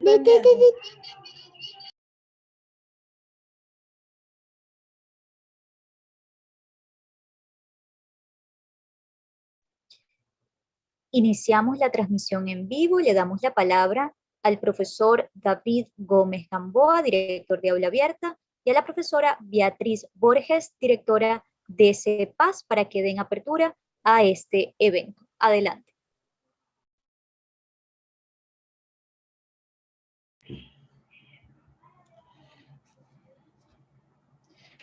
Pendiente. Iniciamos la transmisión en vivo. Le damos la palabra al profesor David Gómez Gamboa, director de Aula Abierta, y a la profesora Beatriz Borges, directora de CEPAS, para que den apertura a este evento. Adelante.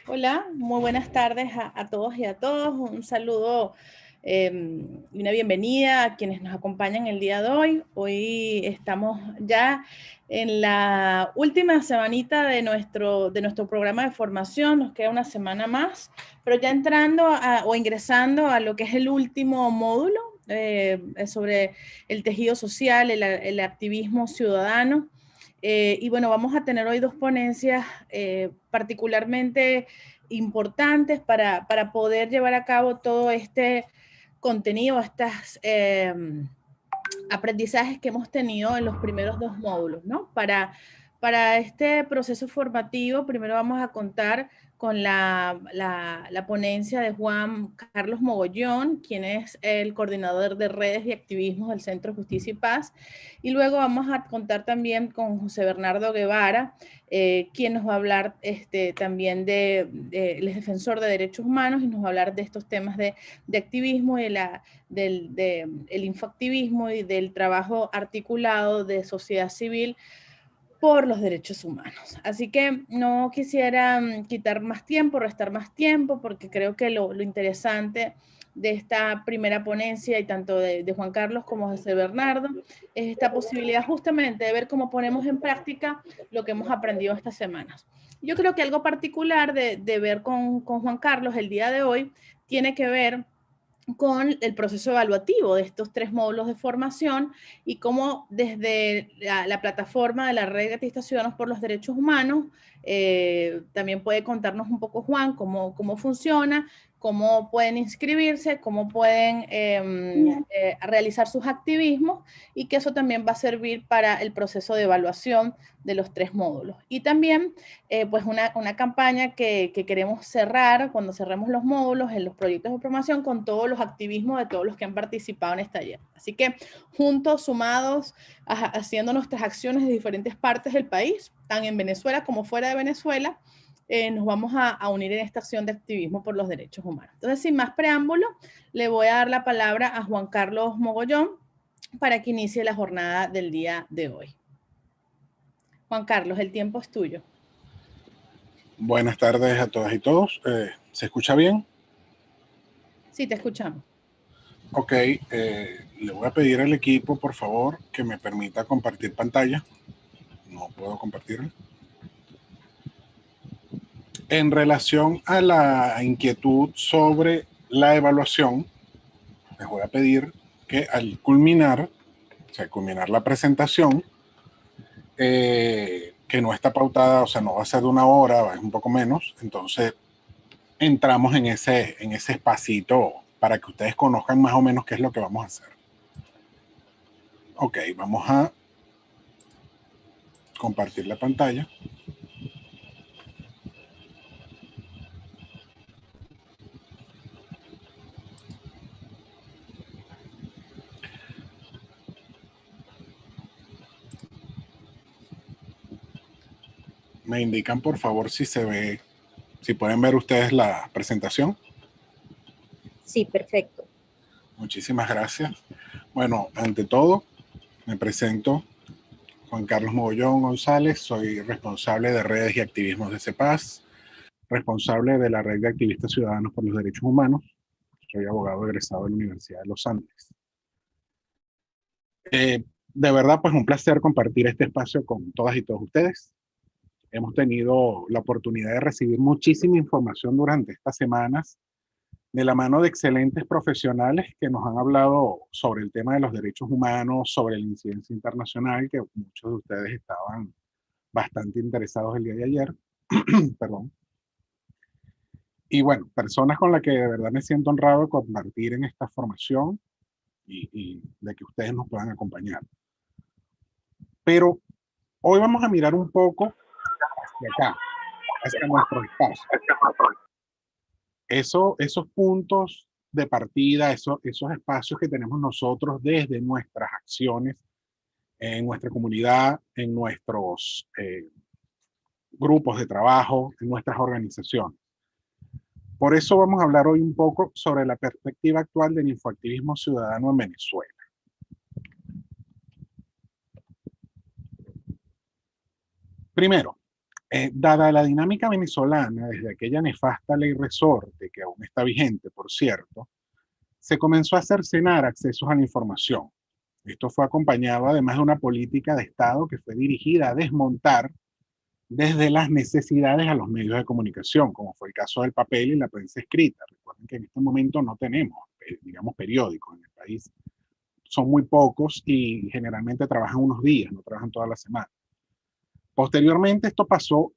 Hola, muy buenas tardes a todos y a todos. Un saludo y una bienvenida a quienes nos acompañan el día de hoy. Hoy estamos ya en la última semanita de nuestro programa de formación. Nos queda una semana más, pero ya entrando o ingresando a lo que es el último módulo sobre el tejido social, el activismo ciudadano. Y bueno, vamos a tener hoy dos ponencias particularmente importantes para poder llevar a cabo todo este contenido, estos aprendizajes que hemos tenido en los primeros dos módulos, ¿no? Para este proceso formativo, primero vamos a contar con la ponencia de Juan Carlos Mogollón, quien es el coordinador de redes y activismos del Centro Justicia y Paz. Y luego vamos a contar también con José Bernardo Guevara, quien nos va a hablar también él es defensor de derechos humanos y nos va a hablar de estos temas de activismo y el infoactivismo y del trabajo articulado de sociedad civil por los derechos humanos. Así que no quisiera quitar más tiempo, restar más tiempo, porque creo que lo interesante de esta primera ponencia, y tanto de Juan Carlos como de José Bernardo, es esta posibilidad justamente de ver cómo ponemos en práctica lo que hemos aprendido estas semanas. Yo creo que algo particular de ver con Juan Carlos el día de hoy tiene que ver con el proceso evaluativo de estos tres módulos de formación y cómo desde la plataforma de la Red de Activistas Ciudadanos por los Derechos Humanos, también puede contarnos un poco Juan cómo funciona, cómo pueden inscribirse, cómo pueden realizar sus activismos y que eso también va a servir para el proceso de evaluación de los tres módulos. Y también pues una campaña que queremos cerrar cuando cerremos los módulos en los proyectos de formación con todos los activismos de todos los que han participado en este taller. Así que juntos, sumados, haciendo nuestras acciones de diferentes partes del país, tan en Venezuela como fuera de Venezuela, nos vamos a unir en esta acción de activismo por los derechos humanos. Entonces, sin más preámbulo, le voy a dar la palabra a Juan Carlos Mogollón para que inicie la jornada del día de hoy. Juan Carlos, el tiempo es tuyo. Buenas tardes a todas y todos. ¿Se escucha bien? Sí, te escuchamos. Ok, le voy a pedir al equipo, por favor, que me permita compartir pantalla. No puedo compartirla. En relación a la inquietud sobre la evaluación, les voy a pedir que al culminar la presentación, que no está pautada, o sea, no va a ser de una hora, es un poco menos, entonces entramos en ese espacito para que ustedes conozcan más o menos qué es lo que vamos a hacer. Ok, vamos a compartir la pantalla. Me indican, por favor, si se ve, si pueden ver ustedes la presentación. Sí, perfecto. Muchísimas gracias. Bueno, ante todo, me presento, Juan Carlos Mogollón González, soy responsable de redes y activismos de CEPAS, responsable de la Red de Activistas Ciudadanos por los Derechos Humanos, soy abogado egresado de la Universidad de los Andes. De verdad, pues un placer compartir este espacio con todas y todos ustedes. Hemos tenido la oportunidad de recibir muchísima información durante estas semanas de la mano de excelentes profesionales que nos han hablado sobre el tema de los derechos humanos, sobre la incidencia internacional, que muchos de ustedes estaban bastante interesados el día de ayer. Perdón. Y bueno, personas con las que de verdad me siento honrado de compartir en esta formación y de que ustedes nos puedan acompañar. Pero Hoy vamos a mirar un poco hacia acá, hacia nuestro espacio. Esos puntos de partida, esos espacios que tenemos nosotros desde nuestras acciones en nuestra comunidad, en nuestros grupos de trabajo, en nuestras organizaciones. Por eso vamos a hablar hoy un poco sobre la perspectiva actual del infoactivismo ciudadano en Venezuela. Primero, dada la dinámica venezolana, desde aquella nefasta ley resorte, que aún está vigente, por cierto, se comenzó a cercenar accesos a la información. Esto fue acompañado además de una política de Estado que fue dirigida a desmontar desde las necesidades a los medios de comunicación, como fue el caso del papel y la prensa escrita. Recuerden que en este momento no tenemos, digamos, periódicos en el país. Son muy pocos y generalmente trabajan unos días, no trabajan toda la semana. Posteriormente, esto pasó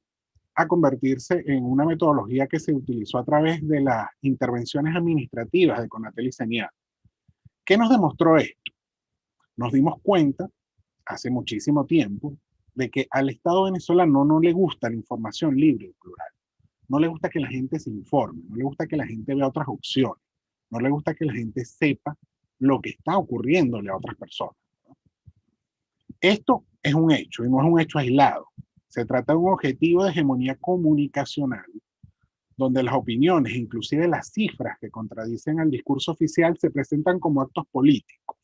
a convertirse en una metodología que se utilizó a través de las intervenciones administrativas de Conatel y CENIAD. ¿Qué nos demostró esto? Nos dimos cuenta, hace muchísimo tiempo, de que al Estado venezolano no le gusta la información libre y plural. No le gusta que la gente se informe, no le gusta que la gente vea otras opciones, no le gusta que la gente sepa lo que está ocurriéndole a otras personas. Esto es un hecho y no es un hecho aislado. Se trata de un objetivo de hegemonía comunicacional, donde las opiniones, inclusive las cifras que contradicen al discurso oficial, se presentan como actos políticos,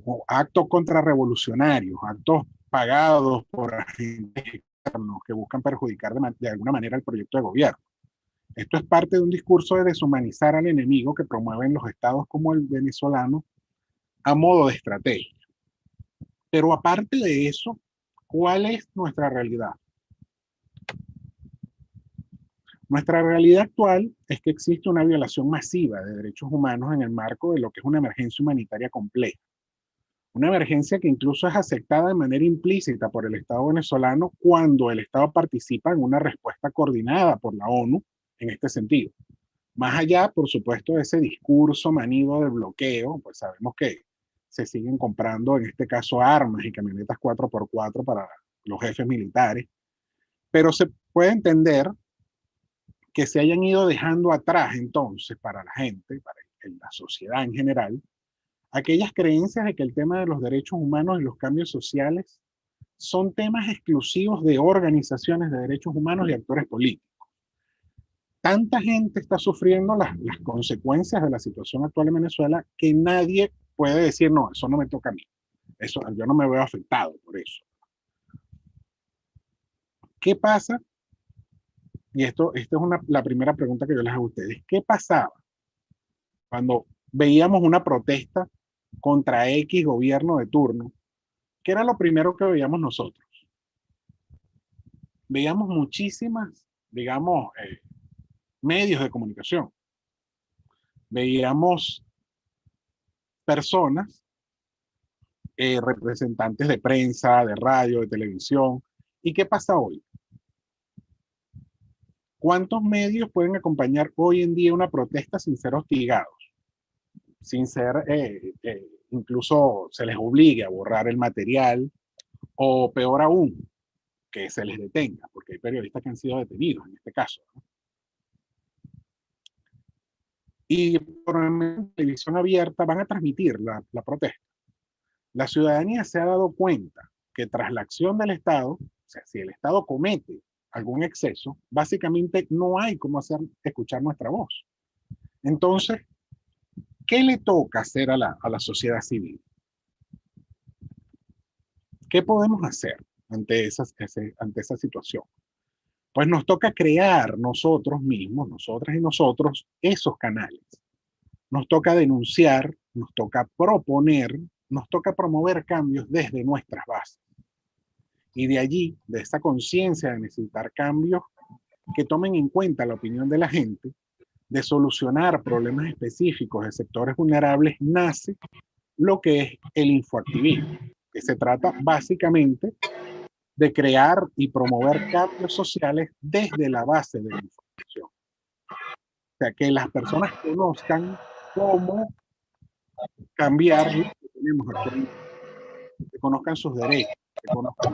o actos contrarrevolucionarios, actos pagados por agentes externos que buscan perjudicar de alguna manera el proyecto de gobierno. Esto es parte de un discurso de deshumanizar al enemigo que promueven los estados como el venezolano a modo de estrategia. Pero aparte de eso, ¿cuál es nuestra realidad? Nuestra realidad actual es que existe una violación masiva de derechos humanos en el marco de lo que es una emergencia humanitaria compleja. Una emergencia que incluso es aceptada de manera implícita por el Estado venezolano cuando el Estado participa en una respuesta coordinada por la ONU en este sentido. Más allá, por supuesto, de ese discurso manido del bloqueo, pues sabemos que se siguen comprando, en este caso, armas y camionetas 4x4 para los jefes militares, pero se puede entender que se hayan ido dejando atrás entonces para la gente, para la sociedad en general, aquellas creencias de que el tema de los derechos humanos y los cambios sociales son temas exclusivos de organizaciones de derechos humanos y actores políticos. Tanta gente está sufriendo las consecuencias de la situación actual en Venezuela que nadie puede decir, no, eso no me toca a mí. Eso, yo no me veo afectado por eso. ¿Qué pasa? Y esta es la primera pregunta que yo les hago a ustedes. ¿Qué pasaba cuando veíamos una protesta contra X gobierno de turno? ¿Qué era lo primero que veíamos nosotros? Veíamos muchísimas, digamos, medios de comunicación. Veíamos personas, representantes de prensa, de radio, de televisión. ¿Y qué pasa hoy? ¿Cuántos medios pueden acompañar hoy en día una protesta sin ser hostigados? Sin ser, incluso se les obligue a borrar el material, o peor aún, que se les detenga, porque hay periodistas que han sido detenidos en este caso, ¿no? Y por la televisión abierta van a transmitir la protesta. La ciudadanía se ha dado cuenta que tras la acción del Estado, o sea, si el Estado comete algún exceso, básicamente no hay cómo hacer escuchar nuestra voz. Entonces, ¿qué le toca hacer a la sociedad civil? ¿Qué podemos hacer ante esa situación? Pues nos toca crear nosotros mismos, nosotras y nosotros, esos canales. Nos toca denunciar, nos toca proponer, nos toca promover cambios desde nuestras bases. Y de allí, de esa conciencia de necesitar cambios que tomen en cuenta la opinión de la gente, de solucionar problemas específicos de sectores vulnerables, nace lo que es el infoactivismo, que se trata básicamente de crear y promover cambios sociales desde la base de la información. O sea, que las personas conozcan cómo cambiar lo que tenemos actualmente, que conozcan sus derechos, que conozcan.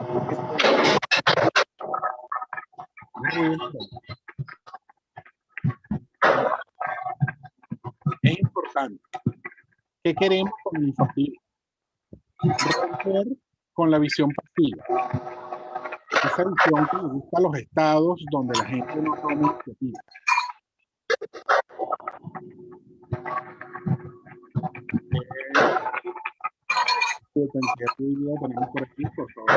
Es importante. ¿Qué queremos con el infantilismo? Romper con la visión pasiva. Esa visión que le gusta a los estados donde la gente no toma iniciativa. ¿Qué tenemos por aquí? Por favor.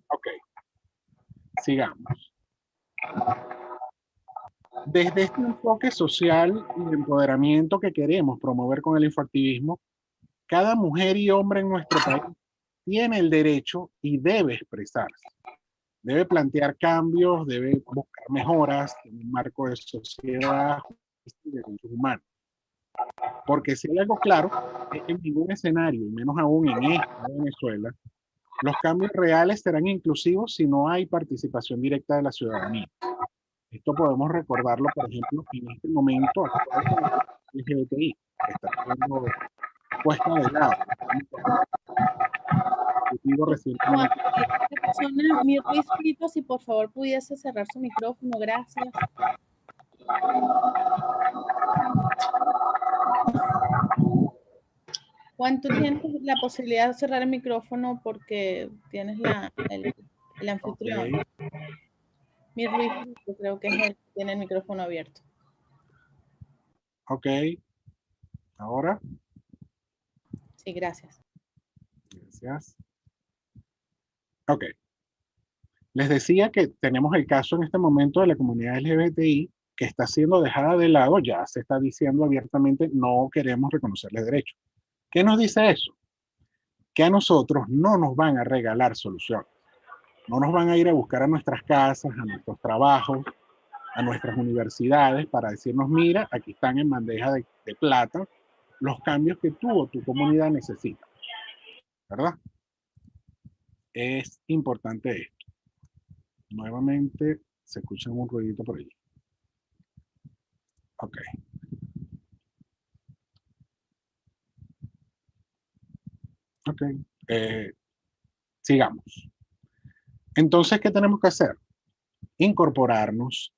Ok. Sigamos. Desde este enfoque social y de empoderamiento que queremos promover con el infoactivismo, cada mujer y hombre en nuestro país tiene el derecho y debe expresarse. Debe plantear cambios, debe buscar mejoras en un marco de sociedad y de derechos humanos. Porque si hay algo claro, es que en ningún escenario, y menos aún en esta Venezuela, los cambios reales serán inclusivos si no hay participación directa de la ciudadanía. Esto podemos recordarlo, por ejemplo, en este momento actual con el LGBTI, que está siendo puesta de lado. Recientemente. Persona, mi inscrito, si por favor pudiese cerrar su micrófono, gracias. Juan, tú tienes la posibilidad de cerrar el micrófono porque tienes el anfitrión. Okay. Mi Ruiz, yo creo que es el que tiene el micrófono abierto. Ok. ¿Ahora? Sí, gracias. Gracias. Ok. Les decía que tenemos el caso en este momento de la comunidad LGBTI que está siendo dejada de lado, ya se está diciendo abiertamente, no queremos reconocerles derechos. ¿Qué nos dice eso? Que a nosotros no nos van a regalar soluciones. No nos van a ir a buscar a nuestras casas, a nuestros trabajos, a nuestras universidades para decirnos, mira, aquí están en bandeja de plata los cambios que tú o tu comunidad necesita. ¿Verdad? Es importante esto. Nuevamente se escucha un ruidito por allí. Ok. Ok. Sigamos. Entonces, ¿qué tenemos que hacer? Incorporarnos.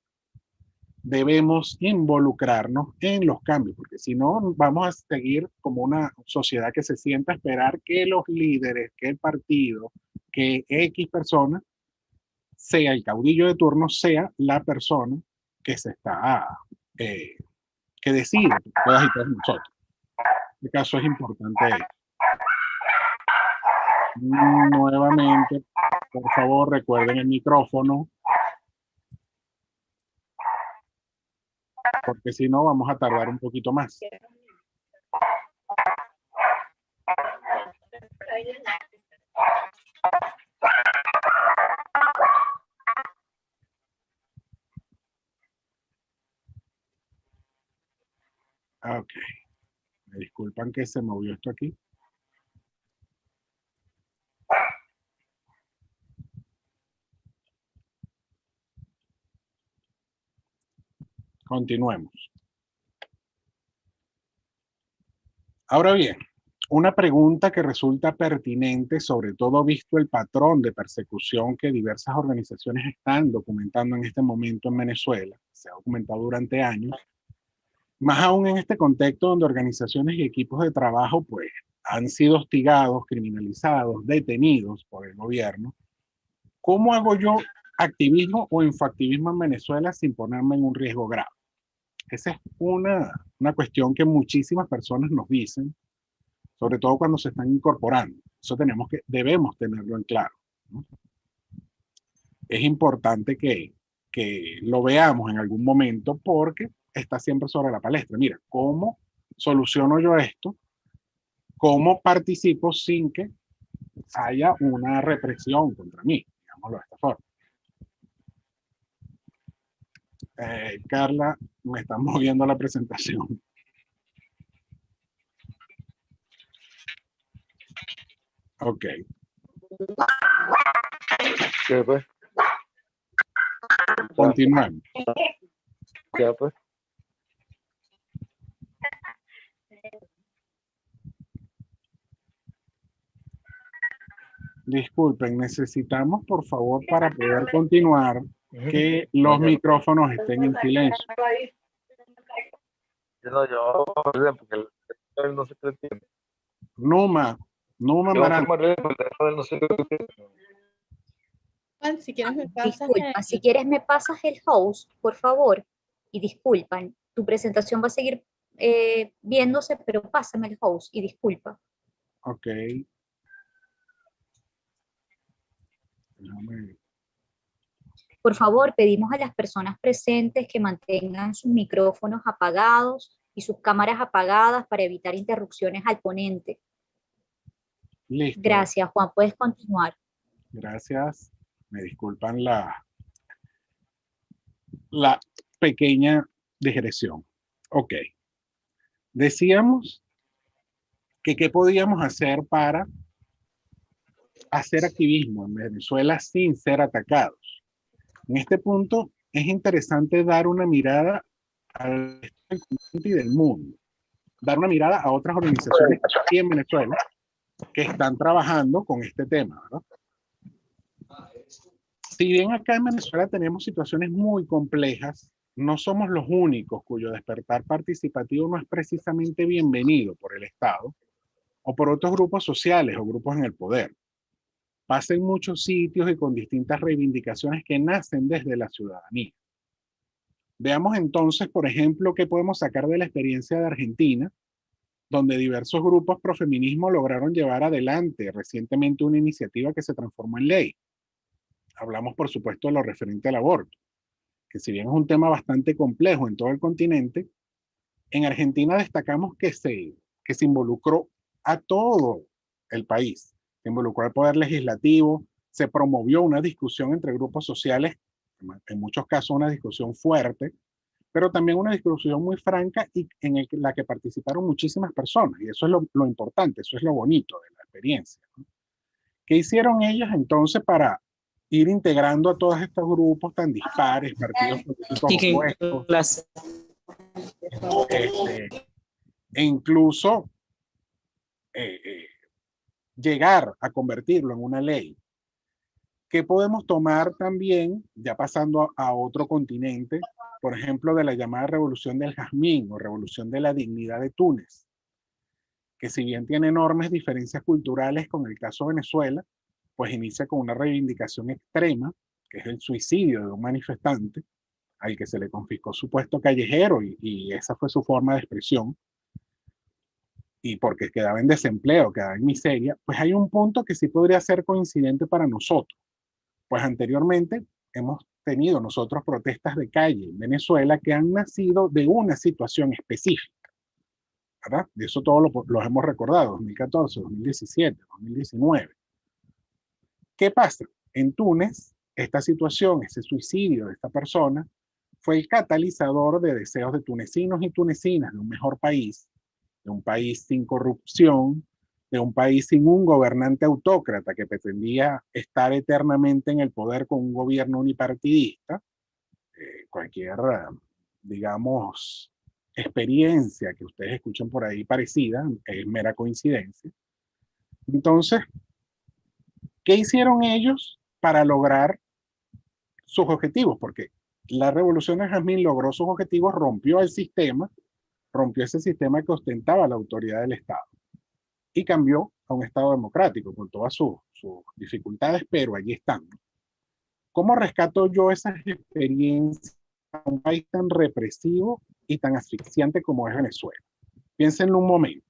Debemos involucrarnos en los cambios, porque si no, vamos a seguir como una sociedad que se sienta a esperar que los líderes, que el partido, que X persona, sea el caudillo de turno, sea la persona que se está, que decide todas y todos nosotros. En este caso es importante. Nuevamente, por favor, recuerden el micrófono, porque si no vamos a tardar un poquito más. Ok. Me disculpan que se movió esto aquí. Continuemos. Ahora bien, una pregunta que resulta pertinente, sobre todo visto el patrón de persecución que diversas organizaciones están documentando en este momento en Venezuela, se ha documentado durante años, más aún en este contexto donde organizaciones y equipos de trabajo pues han sido hostigados, criminalizados, detenidos por el gobierno. ¿Cómo hago yo activismo o infoactivismo en Venezuela sin ponerme en un riesgo grave? Esa es una cuestión que muchísimas personas nos dicen, sobre todo cuando se están incorporando. Eso debemos tenerlo en claro, ¿no? Es importante que lo veamos en algún momento porque está siempre sobre la palestra. Mira, ¿cómo soluciono yo esto? ¿Cómo participo sin que haya una represión contra mí? Digámoslo de esta forma. Carla, me está moviendo la presentación. Ok. ¿Qué pues? Continuamos. Ya pues. Disculpen, necesitamos, por favor, para poder continuar, que los micrófonos estén en silencio. Yo, porque él no se entiende. Numa Marante. No sé qué. Juan, si quieres me pasas Disculpa, si quieres me pasas el host, por favor. Y disculpan, tu presentación va a seguir viéndose, pero pásame el host y disculpa. Ok. Déjame. Por favor, pedimos a las personas presentes que mantengan sus micrófonos apagados y sus cámaras apagadas para evitar interrupciones al ponente. Listo. Gracias, Juan. Puedes continuar. Gracias. Me disculpan la pequeña digresión. Ok. Decíamos que qué podíamos hacer para hacer activismo en Venezuela sin ser atacados. En este punto es interesante dar una mirada al continente y del mundo. Dar una mirada a otras organizaciones aquí en Venezuela que están trabajando con este tema, ¿verdad? Si bien acá en Venezuela tenemos situaciones muy complejas, no somos los únicos cuyo despertar participativo no es precisamente bienvenido por el Estado o por otros grupos sociales o grupos en el poder. Pasa en muchos sitios y con distintas reivindicaciones que nacen desde la ciudadanía. Veamos entonces, por ejemplo, qué podemos sacar de la experiencia de Argentina, donde diversos grupos profeminismo lograron llevar adelante recientemente una iniciativa que se transformó en ley. Hablamos, por supuesto, de lo referente al aborto, que si bien es un tema bastante complejo en todo el continente, en Argentina destacamos que se involucró a todo el país. Se involucró al poder legislativo, se promovió una discusión entre grupos sociales, en muchos casos una discusión fuerte, pero también una discusión muy franca y en la que participaron muchísimas personas. Y eso es lo importante, eso es lo bonito de la experiencia, ¿no? ¿Qué hicieron ellas entonces para ir integrando a todos estos grupos tan dispares, partidos políticos opuestos? E incluso llegar a convertirlo en una ley. ¿Qué podemos tomar también, ya pasando a otro continente, por ejemplo, de la llamada Revolución del Jazmín o Revolución de la Dignidad de Túnez, que si bien tiene enormes diferencias culturales con el caso de Venezuela, pues inicia con una reivindicación extrema, que es el suicidio de un manifestante, al que se le confiscó su puesto callejero y esa fue su forma de expresión, y porque quedaba en desempleo, quedaba en miseria, pues hay un punto que sí podría ser coincidente para nosotros. Pues anteriormente hemos tenido nosotros protestas de calle en Venezuela que han nacido de una situación específica, ¿verdad? De eso todos los hemos recordado, 2014, 2017, 2019. ¿Qué pasa? En Túnez, esta situación, ese suicidio de esta persona, fue el catalizador de deseos de tunecinos y tunecinas de un mejor país, de un país sin corrupción, de un país sin un gobernante autócrata que pretendía estar eternamente en el poder con un gobierno unipartidista. Cualquier, digamos, experiencia que ustedes escuchen por ahí parecida es mera coincidencia. Entonces, ¿qué hicieron ellos para lograr sus objetivos? Porque la Revolución de Jazmín logró sus objetivos, rompió el sistema, rompió ese sistema que ostentaba la autoridad del Estado y cambió a un Estado democrático con todas sus dificultades, pero allí están. ¿Cómo rescato yo esas experiencias en un país tan represivo y tan asfixiante como es Venezuela? Piénsenlo un momento.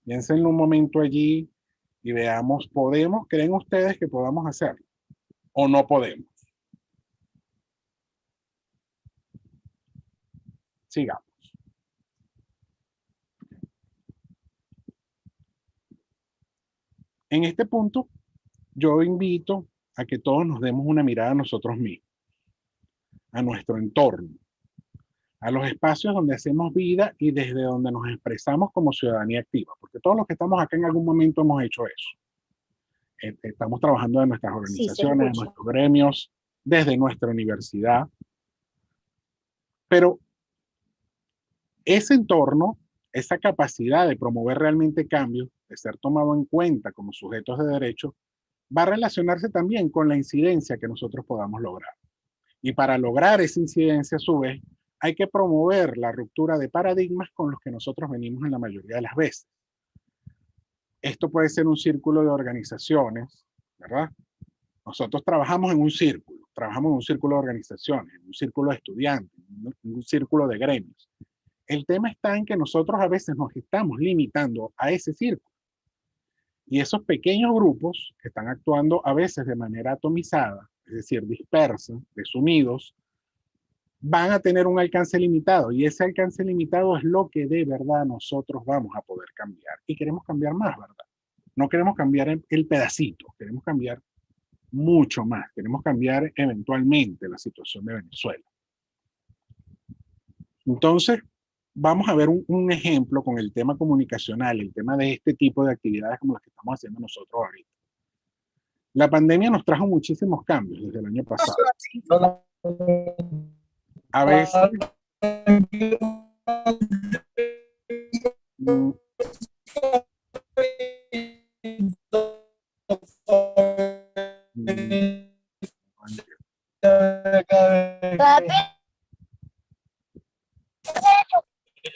Piénsenlo un momento allí y veamos, ¿creen ustedes que podamos hacerlo? ¿O no podemos? Sigamos. En este punto, yo invito a que todos nos demos una mirada a nosotros mismos, a nuestro entorno, a los espacios donde hacemos vida y desde donde nos expresamos como ciudadanía activa, porque todos los que estamos acá en algún momento hemos hecho eso. Estamos trabajando en nuestras organizaciones, en nuestros gremios, desde nuestra universidad, pero ese entorno esa capacidad de promover realmente cambios, de ser tomado en cuenta como sujetos de derecho, va a relacionarse también con la incidencia que nosotros podamos lograr. Y para lograr esa incidencia, a su vez, hay que promover la ruptura de paradigmas con los que nosotros venimos en la mayoría de las veces. Esto puede ser un círculo de organizaciones, ¿verdad? Nosotros trabajamos en un círculo de organizaciones, en un círculo de estudiantes, en un círculo de gremios. El tema está en que nosotros a veces nos estamos limitando a ese círculo. Y esos pequeños grupos que están actuando a veces de manera atomizada, es decir, dispersa, desunidos, van a tener un alcance limitado. Y ese alcance limitado es lo que de verdad nosotros vamos a poder cambiar. Y queremos cambiar más, ¿verdad? No queremos cambiar el pedacito, queremos cambiar mucho más. Queremos cambiar eventualmente la situación de Venezuela. Entonces, vamos a ver un ejemplo con el tema comunicacional, el tema de este tipo de actividades como las que estamos haciendo nosotros ahorita. La pandemia nos trajo muchísimos cambios desde el año pasado. A veces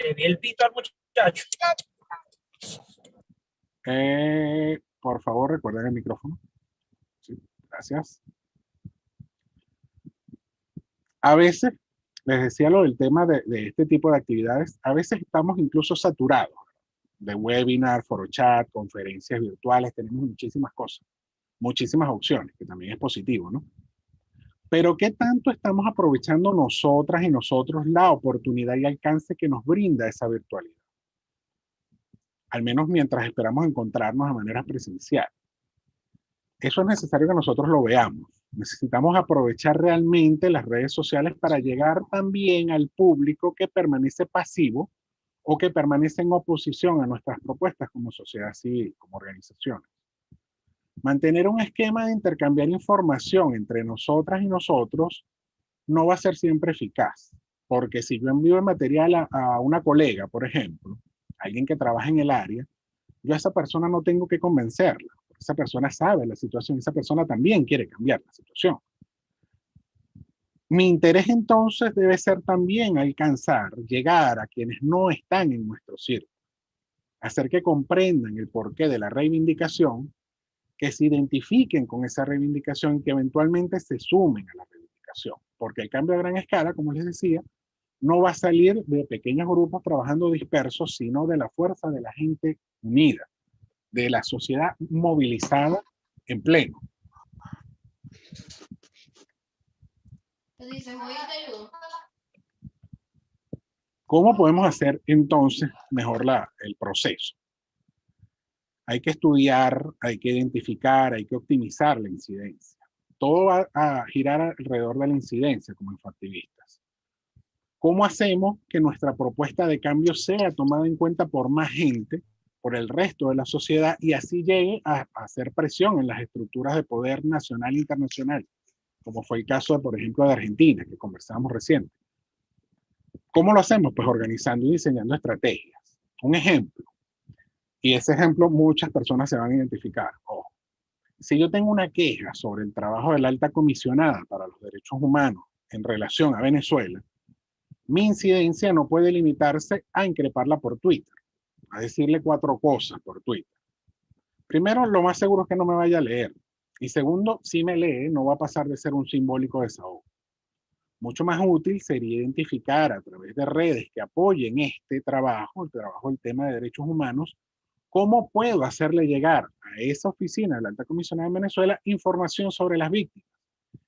le di el pito al muchacho. Por favor, recuerden el micrófono. Sí, gracias. A veces, les decía lo del tema de este tipo de actividades, a veces estamos incluso saturados de webinar, forochat, conferencias virtuales, tenemos muchísimas cosas, muchísimas opciones, que también es positivo, ¿no? Pero ¿qué tanto estamos aprovechando nosotras y nosotros la oportunidad y alcance que nos brinda esa virtualidad? Al menos mientras esperamos encontrarnos de manera presencial. Eso es necesario que nosotros lo veamos. Necesitamos aprovechar realmente las redes sociales para llegar también al público que permanece pasivo o que permanece en oposición a nuestras propuestas como sociedad civil, como organizaciones. Mantener un esquema de intercambiar información entre nosotras y nosotros no va a ser siempre eficaz, porque si yo envío el material a una colega, por ejemplo, alguien que trabaja en el área, yo a esa persona no tengo que convencerla. Esa persona sabe la situación, esa persona también quiere cambiar la situación. Mi interés entonces debe ser también alcanzar, llegar a quienes no están en nuestro círculo, hacer que comprendan el porqué de la reivindicación, que se identifiquen con esa reivindicación y que eventualmente se sumen a la reivindicación, porque el cambio a gran escala, como les decía, no va a salir de pequeños grupos trabajando dispersos, sino de la fuerza de la gente unida, de la sociedad movilizada en pleno. ¿Cómo podemos hacer entonces mejor el proceso? Hay que estudiar, hay que identificar, hay que optimizar la incidencia. Todo va a girar alrededor de la incidencia como infoactivistas. ¿Cómo hacemos que nuestra propuesta de cambio sea tomada en cuenta por más gente, por el resto de la sociedad y así llegue a hacer presión en las estructuras de poder nacional e internacional, como fue el caso, por ejemplo, de Argentina, que conversábamos recién? ¿Cómo lo hacemos? Pues organizando y diseñando estrategias. Un ejemplo, y ese ejemplo muchas personas se van a identificar. Ojo, si yo tengo una queja sobre el trabajo de la alta comisionada para los derechos humanos en relación a Venezuela, mi incidencia no puede limitarse a increparla por Twitter, a decirle 4 cosas por Twitter. Primero, lo más seguro es que no me vaya a leer. Y segundo, si me lee, no va a pasar de ser un simbólico desahogo. Mucho más útil sería identificar a través de redes que apoyen este trabajo, el trabajo del tema de derechos humanos, cómo puedo hacerle llegar a esa oficina de la alta comisionada de Venezuela información sobre las víctimas,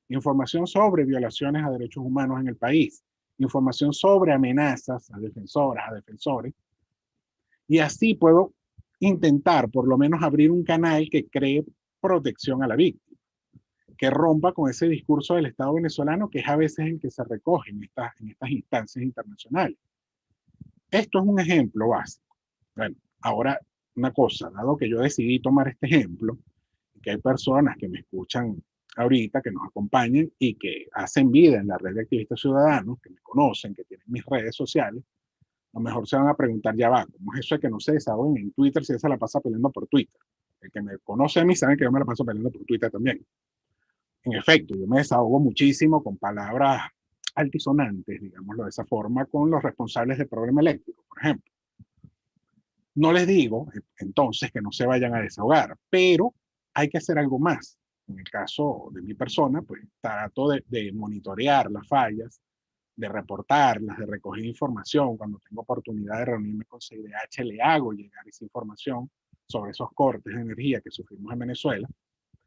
información sobre violaciones a derechos humanos en el país, información sobre amenazas a defensoras, a defensores, y así puedo intentar por lo menos abrir un canal que cree protección a la víctima, que rompa con ese discurso del Estado venezolano que es a veces el que se recoge en estas instancias internacionales. Esto es un ejemplo básico. Bueno, ahora una cosa, dado que yo decidí tomar este ejemplo, que hay personas que me escuchan ahorita, que nos acompañan y que hacen vida en la red de activistas ciudadanos, que me conocen, que tienen mis redes sociales, lo mejor se van a preguntar, ya va, ¿cómo es eso de que no se desahoguen en Twitter si él se la pasa peleando por Twitter? El que me conoce a mí sabe que yo me la paso peleando por Twitter también. En efecto, yo me desahogo muchísimo con palabras altisonantes, digámoslo de esa forma, con los responsables del problema eléctrico, por ejemplo. No les digo, entonces, que no se vayan a desahogar, pero hay que hacer algo más. En el caso de mi persona, pues trato de monitorear las fallas, de reportarlas, de recoger información. Cuando tengo oportunidad de reunirme con CIDH, le hago llegar esa información sobre esos cortes de energía que sufrimos en Venezuela.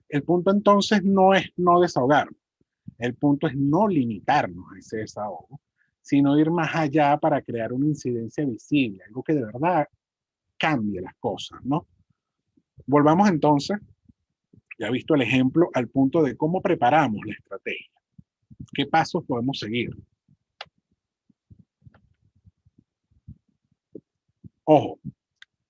El punto entonces no es no desahogarnos, el punto es no limitarnos a ese desahogo, sino ir más allá para crear una incidencia visible, algo que de verdad cambie las cosas, ¿no? Volvamos entonces, ya visto el ejemplo, al punto de cómo preparamos la estrategia. ¿Qué pasos podemos seguir? Ojo,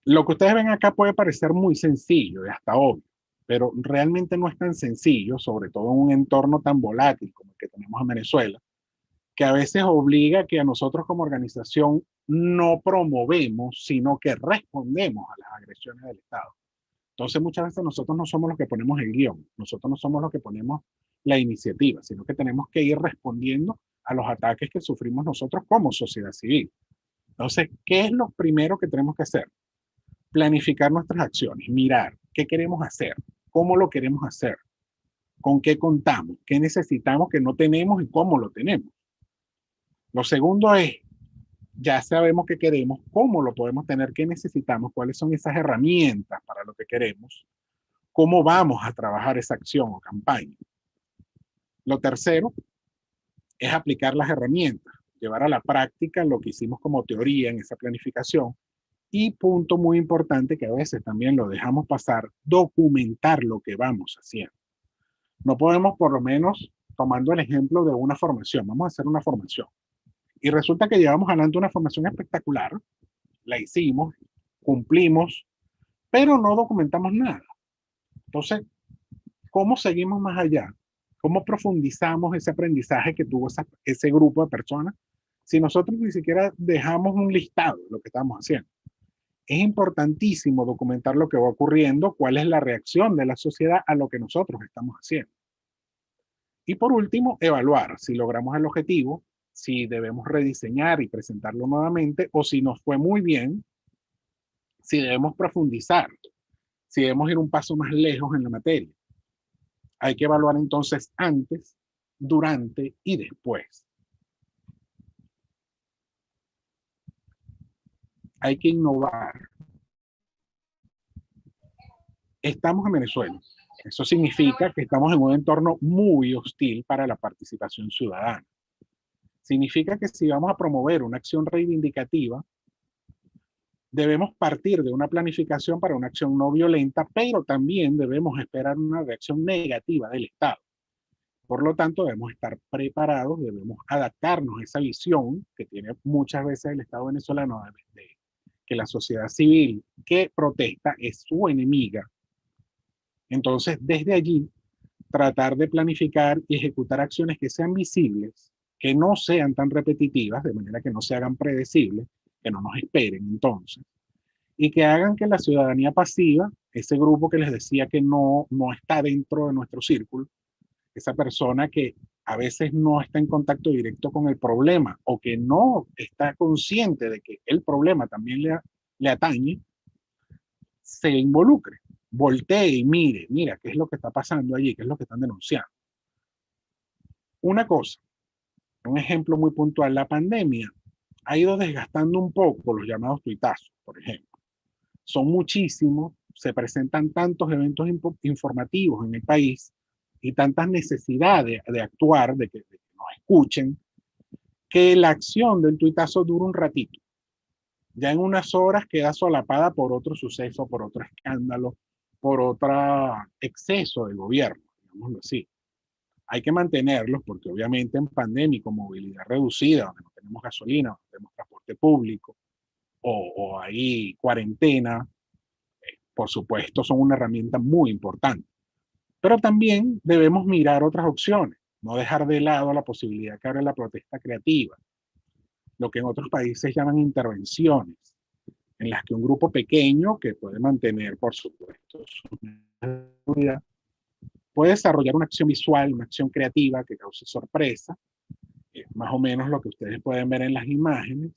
lo que ustedes ven acá puede parecer muy sencillo y hasta obvio, pero realmente no es tan sencillo, sobre todo en un entorno tan volátil como el que tenemos en Venezuela, que a veces obliga que a nosotros como organización no promovemos, sino que respondemos a las agresiones del Estado. Entonces muchas veces nosotros no somos los que ponemos el guión, nosotros no somos los que ponemos la iniciativa, sino que tenemos que ir respondiendo a los ataques que sufrimos nosotros como sociedad civil. Entonces, ¿qué es lo primero que tenemos que hacer? Planificar nuestras acciones, mirar qué queremos hacer, cómo lo queremos hacer, con qué contamos, qué necesitamos que no tenemos y cómo lo tenemos. Lo segundo es, ya sabemos qué queremos, cómo lo podemos tener, qué necesitamos, cuáles son esas herramientas para lo que queremos, cómo vamos a trabajar esa acción o campaña. Lo tercero es aplicar las herramientas, llevar a la práctica lo que hicimos como teoría en esa planificación. Y punto muy importante que a veces también lo dejamos pasar, documentar lo que vamos haciendo. No podemos, por lo menos, tomando el ejemplo de una formación, vamos a hacer una formación. Y resulta que llevamos adelante una formación espectacular, la hicimos, cumplimos, pero no documentamos nada. Entonces, ¿cómo seguimos más allá? ¿Cómo profundizamos ese aprendizaje que tuvo ese grupo de personas si nosotros ni siquiera dejamos un listado de lo que estamos haciendo? Es importantísimo documentar lo que va ocurriendo, cuál es la reacción de la sociedad a lo que nosotros estamos haciendo. Y por último, evaluar si logramos el objetivo, si debemos rediseñar y presentarlo nuevamente, o si nos fue muy bien, si debemos profundizar, si debemos ir un paso más lejos en la materia. Hay que evaluar entonces antes, durante y después. Hay que innovar. Estamos en Venezuela. Eso significa que estamos en un entorno muy hostil para la participación ciudadana. Significa que si vamos a promover una acción reivindicativa, debemos partir de una planificación para una acción no violenta, pero también debemos esperar una reacción negativa del Estado. Por lo tanto, debemos estar preparados, debemos adaptarnos a esa visión que tiene muchas veces el Estado venezolano de que la sociedad civil que protesta es su enemiga. Entonces, desde allí, tratar de planificar y ejecutar acciones que sean visibles, que no sean tan repetitivas, de manera que no se hagan predecibles, que no nos esperen entonces, y que hagan que la ciudadanía pasiva, ese grupo que les decía que no está dentro de nuestro círculo, esa persona que a veces no está en contacto directo con el problema o que no está consciente de que el problema también le atañe, se involucre, voltee y mira qué es lo que está pasando allí, qué es lo que están denunciando. Una cosa, un ejemplo muy puntual, la pandemia ha ido desgastando un poco los llamados tuitazos, por ejemplo. Son muchísimos, se presentan tantos eventos informativos en el país y tantas necesidades de actuar, de que nos escuchen, que la acción del tuitazo dura un ratito. Ya en unas horas queda solapada por otro suceso, por otro escándalo, por otro exceso del gobierno, digámoslo así. Hay que mantenerlos porque obviamente en pandemia con movilidad reducida, donde no tenemos gasolina, no tenemos transporte público o hay cuarentena, por supuesto son una herramienta muy importante. Pero también debemos mirar otras opciones, no dejar de lado la posibilidad que abre la protesta creativa. lo que en otros países llaman intervenciones, en las que un grupo pequeño, que puede mantener, por supuesto, su seguridad, puede desarrollar una acción visual, una acción creativa que cause sorpresa, más o menos lo que ustedes pueden ver en las imágenes,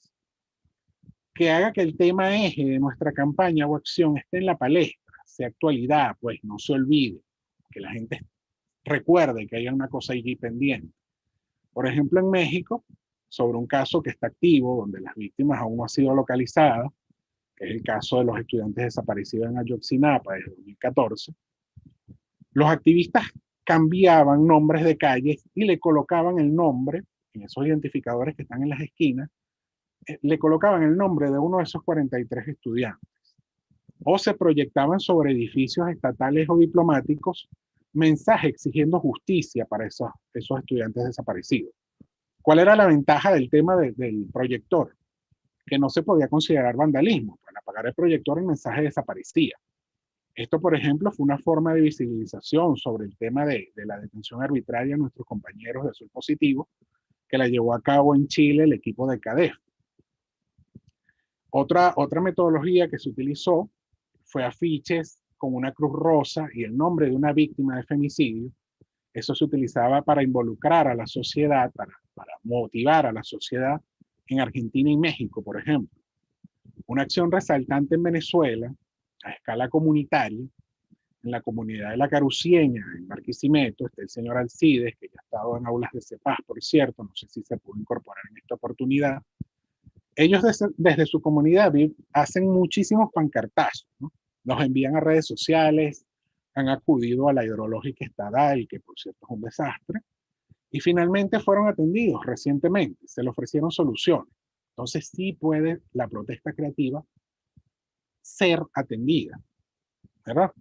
que haga que el tema eje de nuestra campaña o acción esté en la palestra, sea actualidad, pues no se olvide, que la gente recuerde que hay una cosa allí pendiente. Por ejemplo, en México, sobre un caso que está activo, donde las víctimas aún no han sido localizadas, que es el caso de los estudiantes desaparecidos en Ayotzinapa desde 2014, los activistas cambiaban nombres de calles y le colocaban el nombre, en esos identificadores que están en las esquinas, le colocaban el nombre de uno de esos 43 estudiantes. O se proyectaban sobre edificios estatales o diplomáticos mensajes exigiendo justicia para esos estudiantes desaparecidos. ¿Cuál era la ventaja del tema del proyector? Que no se podía considerar vandalismo. Al apagar el proyector, el mensaje desaparecía. Esto, por ejemplo, fue una forma de visibilización sobre el tema de la detención arbitraria de nuestros compañeros de Sol Positivo, que la llevó a cabo en Chile el equipo de CADEF. Otra metodología que se utilizó fue afiches con una cruz rosa y el nombre de una víctima de femicidio. Eso se utilizaba para involucrar a la sociedad, para motivar a la sociedad en Argentina y México, por ejemplo. Una acción resaltante en Venezuela, a escala comunitaria, en la comunidad de La Carucieña, en Barquisimeto, está el señor Alcides, que ya ha estado en aulas de CEPAS, por cierto, no sé si se pudo incorporar en esta oportunidad. Ellos desde su comunidad hacen muchísimos pancartazos, ¿no? Los envían a redes sociales, han acudido a la hidrológica estatal, que por cierto es un desastre, y finalmente fueron atendidos recientemente, se le ofrecieron soluciones. Entonces sí puede la protesta creativa ser atendida, ¿verdad?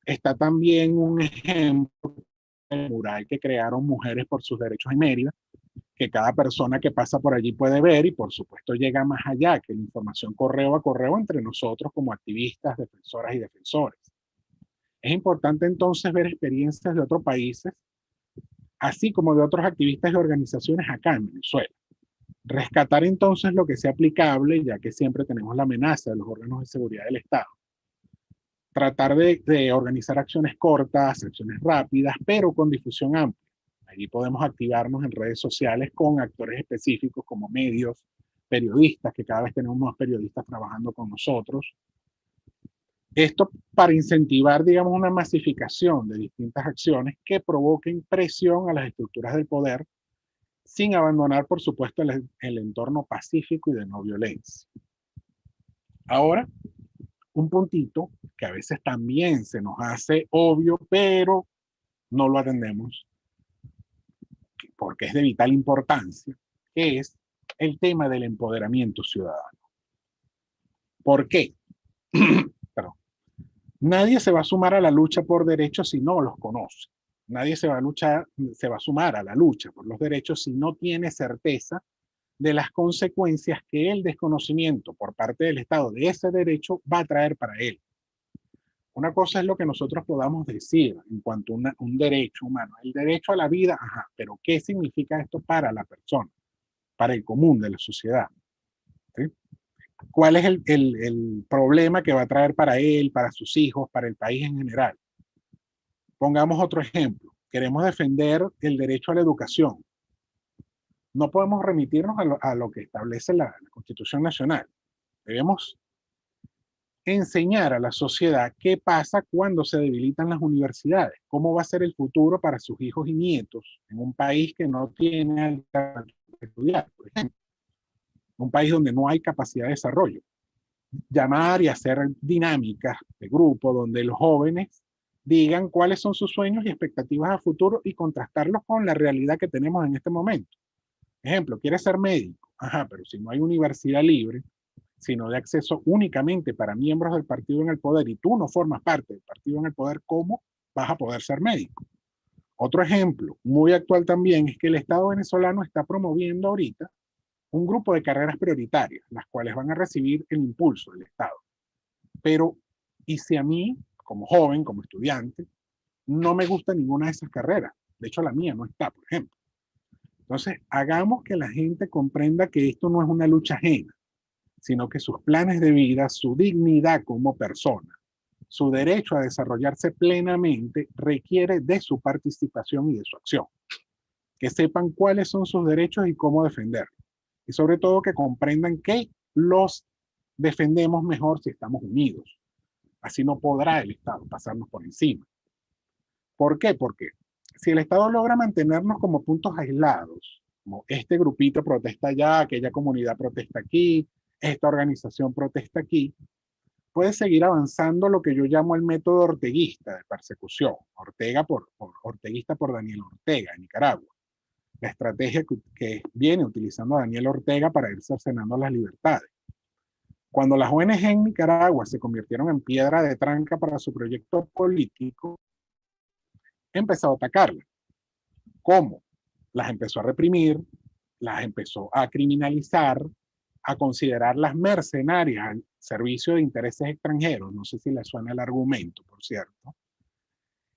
Está también un ejemplo del mural que crearon Mujeres por sus Derechos en Mérida, que cada persona que pasa por allí puede ver y por supuesto llega más allá que la información correo a correo entre nosotros como activistas, defensoras y defensores. Es importante entonces ver experiencias de otros países, así como de otros activistas y organizaciones acá en Venezuela. Rescatar entonces lo que sea aplicable, ya que siempre tenemos la amenaza de los órganos de seguridad del Estado. Tratar de organizar acciones cortas, acciones rápidas, pero con difusión amplia. Allí podemos activarnos en redes sociales con actores específicos como medios, periodistas, que cada vez tenemos más periodistas trabajando con nosotros. Esto para incentivar, digamos, una masificación de distintas acciones que provoquen presión a las estructuras del poder, sin abandonar, por supuesto, el entorno pacífico y de no violencia. Ahora, un puntito que a veces también se nos hace obvio, pero no lo atendemos, porque es de vital importancia, que es el tema del empoderamiento ciudadano. ¿Por qué? Perdón. Nadie se va a sumar a la lucha por derechos si no los conoce. Nadie se va a sumar a la lucha por los derechos si no tiene certeza de las consecuencias que el desconocimiento por parte del Estado de ese derecho va a traer para él. Una cosa es lo que nosotros podamos decir en cuanto a un derecho humano. El derecho a la vida, ajá, pero ¿qué significa esto para la persona? Para el común de la sociedad. ¿Sí? ¿Cuál es el problema que va a traer para él, para sus hijos, para el país en general? Pongamos otro ejemplo. Queremos defender el derecho a la educación. No podemos remitirnos a lo que establece la Constitución Nacional. Debemos enseñar a la sociedad qué pasa cuando se debilitan las universidades, cómo va a ser el futuro para sus hijos y nietos en un país que no tiene alternativa de estudiar, por ejemplo, un país donde no hay capacidad de desarrollo. Llamar y hacer dinámicas de grupo donde los jóvenes digan cuáles son sus sueños y expectativas a futuro y contrastarlos con la realidad que tenemos en este momento. Ejemplo, ¿quieres ser médico? Ajá, pero si no hay universidad libre, sino de acceso únicamente para miembros del partido en el poder y tú no formas parte del partido en el poder, ¿cómo vas a poder ser médico? Otro ejemplo muy actual también es que el Estado venezolano está promoviendo ahorita un grupo de carreras prioritarias, las cuales van a recibir el impulso del Estado. Pero, ¿y si a mí, como joven, como estudiante, no me gusta ninguna de esas carreras? De hecho, la mía no está, por ejemplo. Entonces, hagamos que la gente comprenda que esto no es una lucha ajena, sino que sus planes de vida, su dignidad como persona, su derecho a desarrollarse plenamente requiere de su participación y de su acción. Que sepan cuáles son sus derechos y cómo defenderlos. Y sobre todo que comprendan que los defendemos mejor si estamos unidos. Así no podrá el Estado pasarnos por encima. ¿Por qué? Porque si el Estado logra mantenernos como puntos aislados, como este grupito protesta allá, aquella comunidad protesta aquí, esta organización protesta aquí, puede seguir avanzando lo que yo llamo el método orteguista de persecución. Orteguista por Daniel Ortega en Nicaragua. La estrategia que viene utilizando Daniel Ortega para ir cercenando las libertades. Cuando las ONG en Nicaragua se convirtieron en piedra de tranca para su proyecto político, empezó a atacarlas. ¿Cómo? Las empezó a reprimir, las empezó a criminalizar, a considerarlas mercenarias al servicio de intereses extranjeros. No sé si les suena el argumento, por cierto.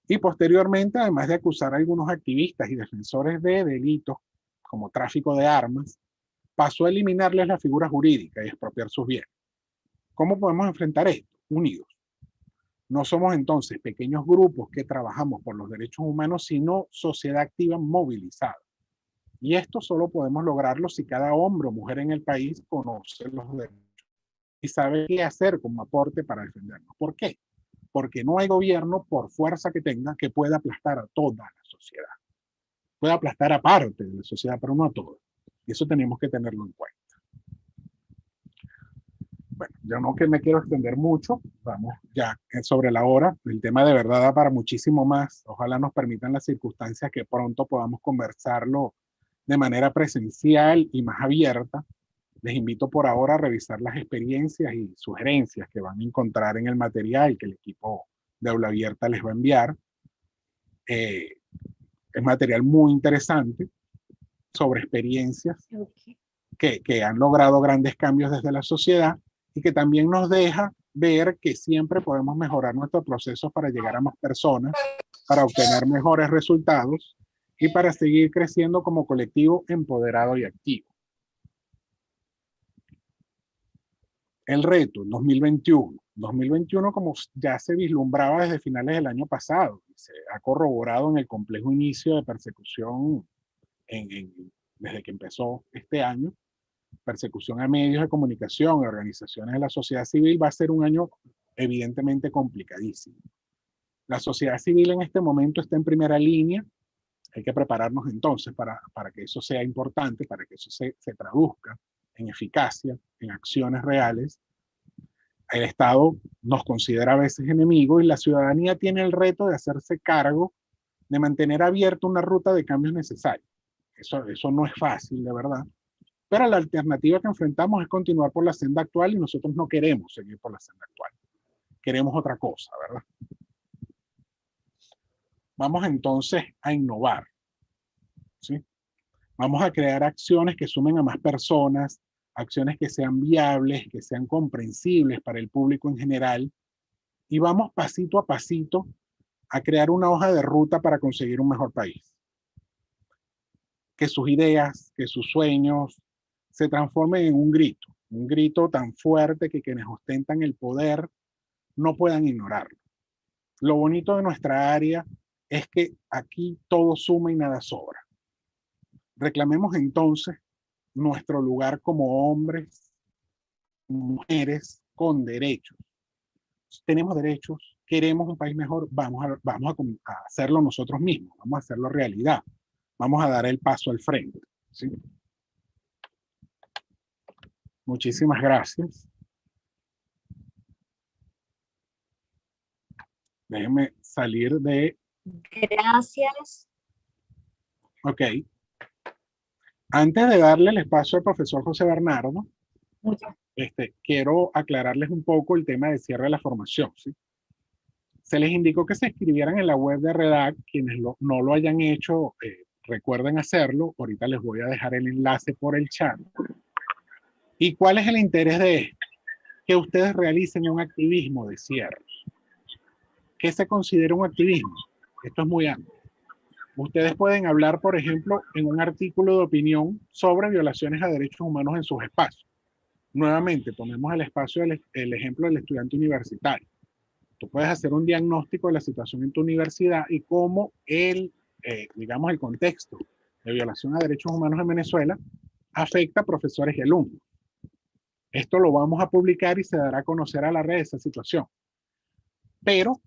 Y posteriormente, además de acusar a algunos activistas y defensores de delitos como tráfico de armas, pasó a eliminarles la figura jurídica y expropiar sus bienes. ¿Cómo podemos enfrentar esto? Unidos. No somos entonces pequeños grupos que trabajamos por los derechos humanos, sino sociedad activa movilizada. Y esto solo podemos lograrlo si cada hombre o mujer en el país conoce los derechos y sabe qué hacer como aporte para defendernos. ¿Por qué? Porque no hay gobierno, por fuerza que tenga, que pueda aplastar a toda la sociedad. Puede aplastar a parte de la sociedad, pero no a toda. Y eso tenemos que tenerlo en cuenta. Bueno, yo no que me quiero extender mucho, vamos ya sobre la hora. El tema de verdad da para muchísimo más. Ojalá nos permitan las circunstancias que pronto podamos conversarlo de manera presencial y más abierta. Les invito por ahora a revisar las experiencias y sugerencias que van a encontrar en el material que el equipo de Aula Abierta les va a enviar. Es material muy interesante sobre experiencias que han logrado grandes cambios desde la sociedad y que también nos deja ver que siempre podemos mejorar nuestros procesos para llegar a más personas, para obtener mejores resultados y para seguir creciendo como colectivo empoderado y activo. El reto, 2021. 2021, como ya se vislumbraba desde finales del año pasado, se ha corroborado en el complejo inicio de persecución desde que empezó este año, persecución a medios de comunicación, a organizaciones de la sociedad civil, va a ser un año evidentemente complicadísimo. La sociedad civil en este momento está en primera línea. Hay que prepararnos entonces para que eso sea importante, para que eso se traduzca en eficacia, en acciones reales. El Estado nos considera a veces enemigos y la ciudadanía tiene el reto de hacerse cargo de mantener abierta una ruta de cambios necesarios. Eso no es fácil, de verdad. Pero la alternativa que enfrentamos es continuar por la senda actual y nosotros no queremos seguir por la senda actual. Queremos otra cosa, ¿verdad? Vamos entonces a innovar, ¿sí? Vamos a crear acciones que sumen a más personas, acciones que sean viables, que sean comprensibles para el público en general, y vamos pasito a pasito a crear una hoja de ruta para conseguir un mejor país. Que sus ideas, que sus sueños se transformen en un grito tan fuerte que quienes ostentan el poder no puedan ignorarlo. Lo bonito de nuestra área es que aquí todo suma y nada sobra. Reclamemos entonces nuestro lugar como hombres, mujeres con derechos. Tenemos derechos, queremos un país mejor, vamos a hacerlo nosotros mismos, vamos a hacerlo realidad, vamos a dar el paso al frente, ¿sí? Muchísimas gracias. Déjenme salir de... Gracias. Ok. Antes de darle el espacio al profesor José Bernardo, quiero aclararles un poco el tema de cierre de la formación, ¿sí? Se les indicó que se inscribieran en la web de REDAC. Quienes no lo hayan hecho, recuerden hacerlo. Ahorita les voy a dejar el enlace por el chat. ¿Y cuál es el interés de esto? Que ustedes realicen un activismo de cierre. ¿Qué se considera un activismo? Esto es muy amplio. Ustedes pueden hablar, por ejemplo, en un artículo de opinión sobre violaciones a derechos humanos en sus espacios. Nuevamente, tomemos el espacio, el ejemplo del estudiante universitario. Tú puedes hacer un diagnóstico de la situación en tu universidad y cómo digamos, el contexto de violación a derechos humanos en Venezuela afecta a profesores y alumnos. Esto lo vamos a publicar y se dará a conocer a la red esa situación. Pero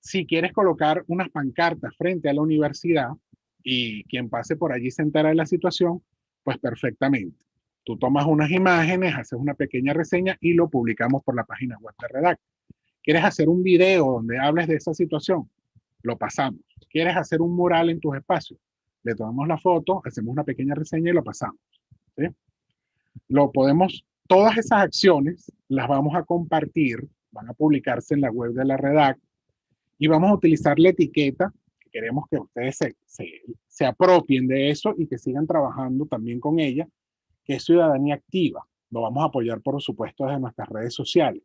si quieres colocar unas pancartas frente a la universidad y quien pase por allí se entera de la situación, pues perfectamente. Tú tomas unas imágenes, haces una pequeña reseña y lo publicamos por la página web de Redact. ¿Quieres hacer un video donde hables de esa situación? Lo pasamos. ¿Quieres hacer un mural en tus espacios? Le tomamos la foto, hacemos una pequeña reseña y lo pasamos. ¿Sí? Todas esas acciones las vamos a compartir, van a publicarse en la web de la Redact y vamos a utilizar la etiqueta, que queremos que ustedes se apropien de eso y que sigan trabajando también con ella, que es ciudadanía activa. Lo vamos a apoyar, por supuesto, desde nuestras redes sociales.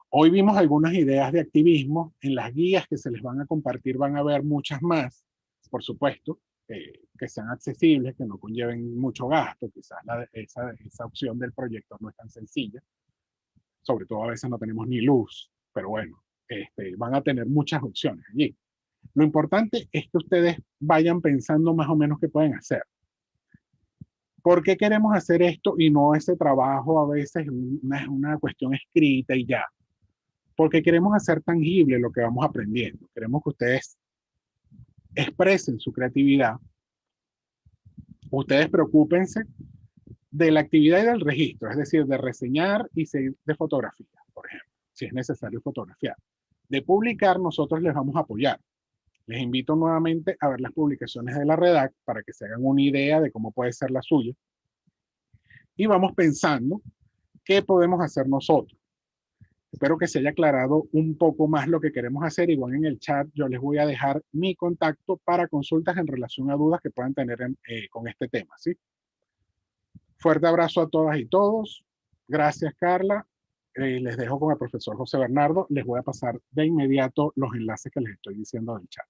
Hoy vimos algunas ideas de activismo. En las guías que se les van a compartir van a haber muchas más, por supuesto, que sean accesibles, que no conlleven mucho gasto. Quizás esa opción del proyecto no es tan sencilla. Sobre todo a veces no tenemos ni luz, pero bueno, van a tener muchas opciones allí. Lo importante es que ustedes vayan pensando más o menos qué pueden hacer. ¿Por qué queremos hacer esto y no ese trabajo a veces una cuestión escrita y ya? Porque queremos hacer tangible lo que vamos aprendiendo. Queremos que ustedes expresen su creatividad. Ustedes preocúpense de la actividad y del registro, es decir, de reseñar y seguir de fotografía, por ejemplo, si es necesario fotografiar. De publicar, nosotros les vamos a apoyar. Les invito nuevamente a ver las publicaciones de la Redact para que se hagan una idea de cómo puede ser la suya. Y vamos pensando qué podemos hacer nosotros. Espero que se haya aclarado un poco más lo que queremos hacer. Igual en el chat yo les voy a dejar mi contacto para consultas en relación a dudas que puedan tener con este tema, ¿sí? Fuerte abrazo a todas y todos. Gracias, Carla. Les dejo con el profesor José Bernardo. Les voy a pasar de inmediato los enlaces que les estoy diciendo del chat.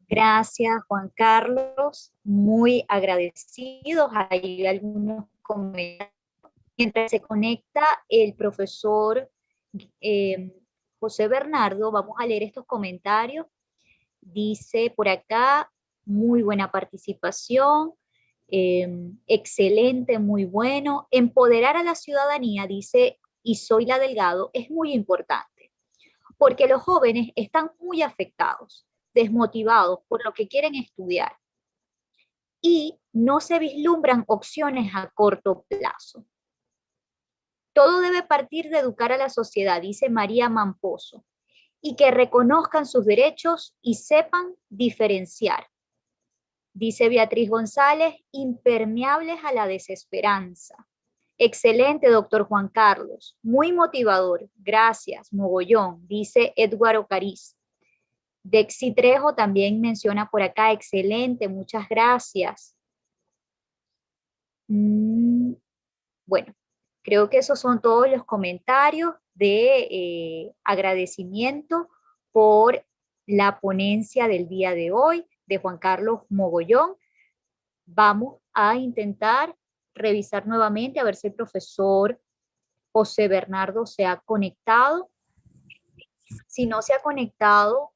Gracias, Juan Carlos. Muy agradecidos. Hay algunos comentarios. Mientras se conecta el profesor José Bernardo, vamos a leer estos comentarios. Dice por acá, muy buena participación, excelente, muy bueno. Empoderar a la ciudadanía, dice Isoila Delgado, es muy importante, porque los jóvenes están muy afectados, desmotivados por lo que quieren estudiar y no se vislumbran opciones a corto plazo. Todo debe partir de educar a la sociedad, dice María Mamposo, y que reconozcan sus derechos y sepan diferenciar. Dice Beatriz González, impermeables a la desesperanza. Excelente, doctor Juan Carlos, muy motivador, gracias, mogollón, dice Edward Ocariz. Dexi Trejo también menciona por acá, excelente, muchas gracias. Bueno, creo que esos son todos los comentarios de agradecimiento por la ponencia del día de hoy de Juan Carlos Mogollón. Vamos a intentar revisar nuevamente a ver si el profesor José Bernardo se ha conectado. Si no se ha conectado,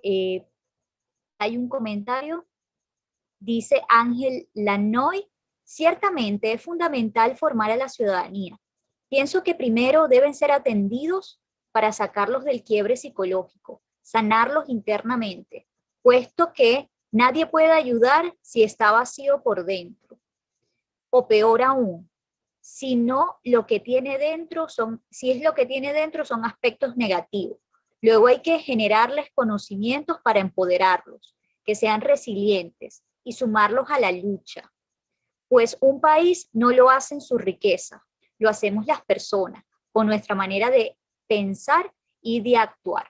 hay un comentario, dice Ángel Lanoy, ciertamente es fundamental formar a la ciudadanía. Pienso que primero deben ser atendidos para sacarlos del quiebre psicológico, sanarlos internamente, puesto que nadie puede ayudar si está vacío por dentro. O peor aún, si es lo que tiene dentro son aspectos negativos. Luego hay que generarles conocimientos para empoderarlos, que sean resilientes y sumarlos a la lucha. Pues un país no lo hace en su riqueza, lo hacemos las personas, con nuestra manera de pensar y de actuar.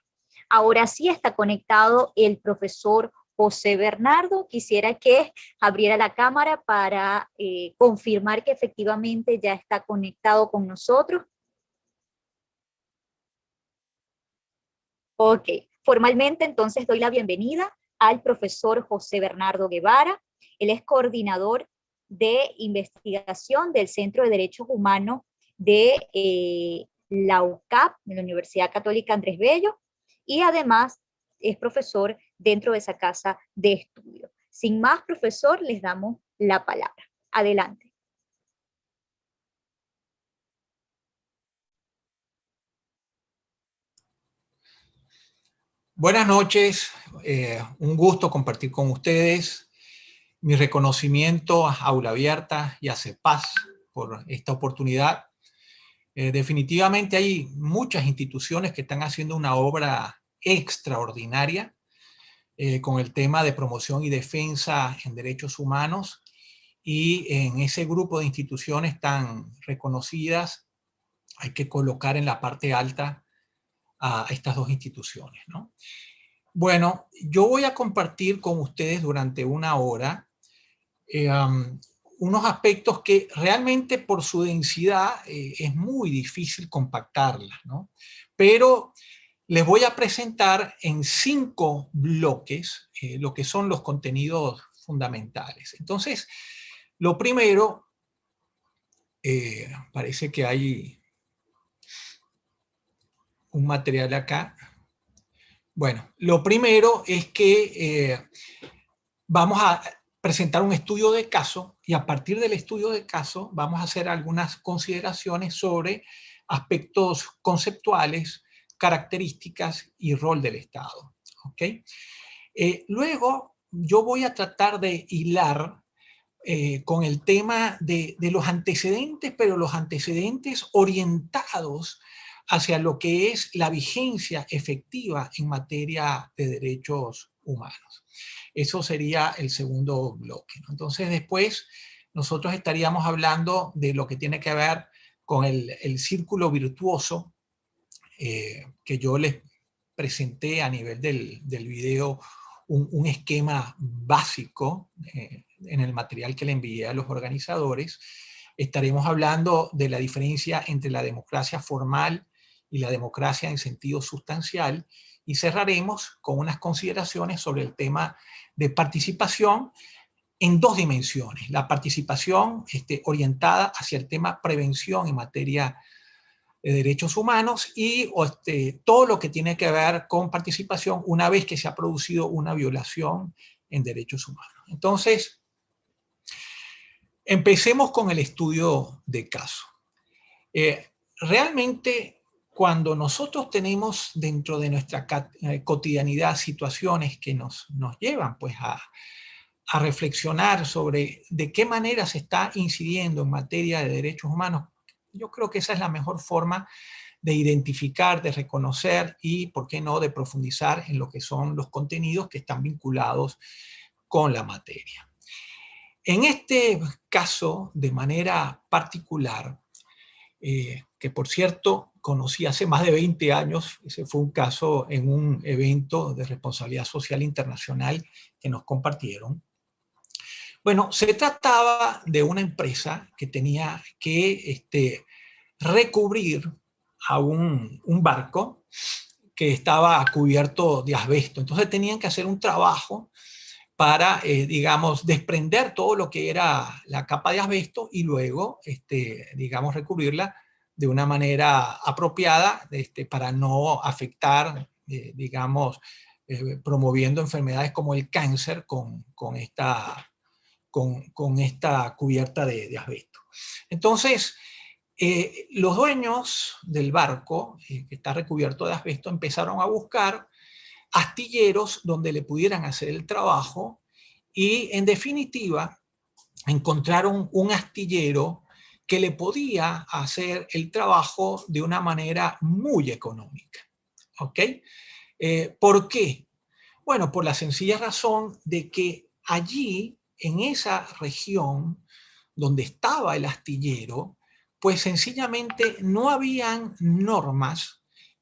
Ahora sí está conectado el profesor José Bernardo. Quisiera que abriera la cámara para confirmar que efectivamente ya está conectado con nosotros. Ok, formalmente entonces doy la bienvenida al profesor José Bernardo Guevara. Él es coordinador de investigación del Centro de Derechos Humanos de la UCAP, de la Universidad Católica Andrés Bello, y además es profesor dentro de esa casa de estudio. Sin más, profesor, les damos la palabra. Adelante. Buenas noches, un gusto compartir con ustedes mi reconocimiento a Aula Abierta y a CEPAS por esta oportunidad. Definitivamente hay muchas instituciones que están haciendo una obra extraordinaria con el tema de promoción y defensa en derechos humanos, y en ese grupo de instituciones tan reconocidas hay que colocar en la parte alta a estas dos instituciones, ¿no? Bueno, yo voy a compartir con ustedes durante una hora unos aspectos que realmente por su densidad es muy difícil compactarlas, ¿no? Pero les voy a presentar en 5 bloques lo que son los contenidos fundamentales. Entonces, lo primero, parece que hay un material acá. Bueno, lo primero es que vamos a presentar un estudio de caso, y a partir del estudio de caso vamos a hacer algunas consideraciones sobre aspectos conceptuales, características y rol del Estado. ¿Ok? Luego yo voy a tratar de hilar con el tema de los antecedentes, pero los antecedentes orientados hacia lo que es la vigencia efectiva en materia de derechos humanos. Eso sería el segundo bloque, ¿no? Entonces después nosotros estaríamos hablando de lo que tiene que ver con el círculo virtuoso que yo les presenté a nivel del video, un esquema básico en el material que le envié a los organizadores. Estaremos hablando de la diferencia entre la democracia formal y la democracia en sentido sustancial, y cerraremos con unas consideraciones sobre el tema de participación en 2 dimensiones. La participación orientada hacia el tema prevención en materia de derechos humanos y todo lo que tiene que ver con participación una vez que se ha producido una violación en derechos humanos. Entonces, empecemos con el estudio de caso. Realmente, cuando nosotros tenemos dentro de nuestra cotidianidad situaciones que nos llevan pues, a reflexionar sobre de qué manera se está incidiendo en materia de derechos humanos, yo creo que esa es la mejor forma de identificar, de reconocer y, por qué no, de profundizar en lo que son los contenidos que están vinculados con la materia. En este caso, de manera particular, que por cierto conocí hace más de 20 años, ese fue un caso en un evento de responsabilidad social internacional que nos compartieron. Bueno, se trataba de una empresa que tenía que recubrir a un barco que estaba cubierto de asbesto. Entonces tenían que hacer un trabajo para, digamos, desprender todo lo que era la capa de asbesto y luego, digamos, recubrirla de una manera apropiada para no afectar, digamos, promoviendo enfermedades como el cáncer con esta cubierta de asbesto. Entonces, los dueños del barco, que está recubierto de asbesto, empezaron a buscar astilleros donde le pudieran hacer el trabajo y, en definitiva, encontraron un astillero que le podía hacer el trabajo de una manera muy económica. ¿Ok? ¿Por qué? Bueno, por la sencilla razón de que allí, en esa región donde estaba el astillero, pues sencillamente no habían normas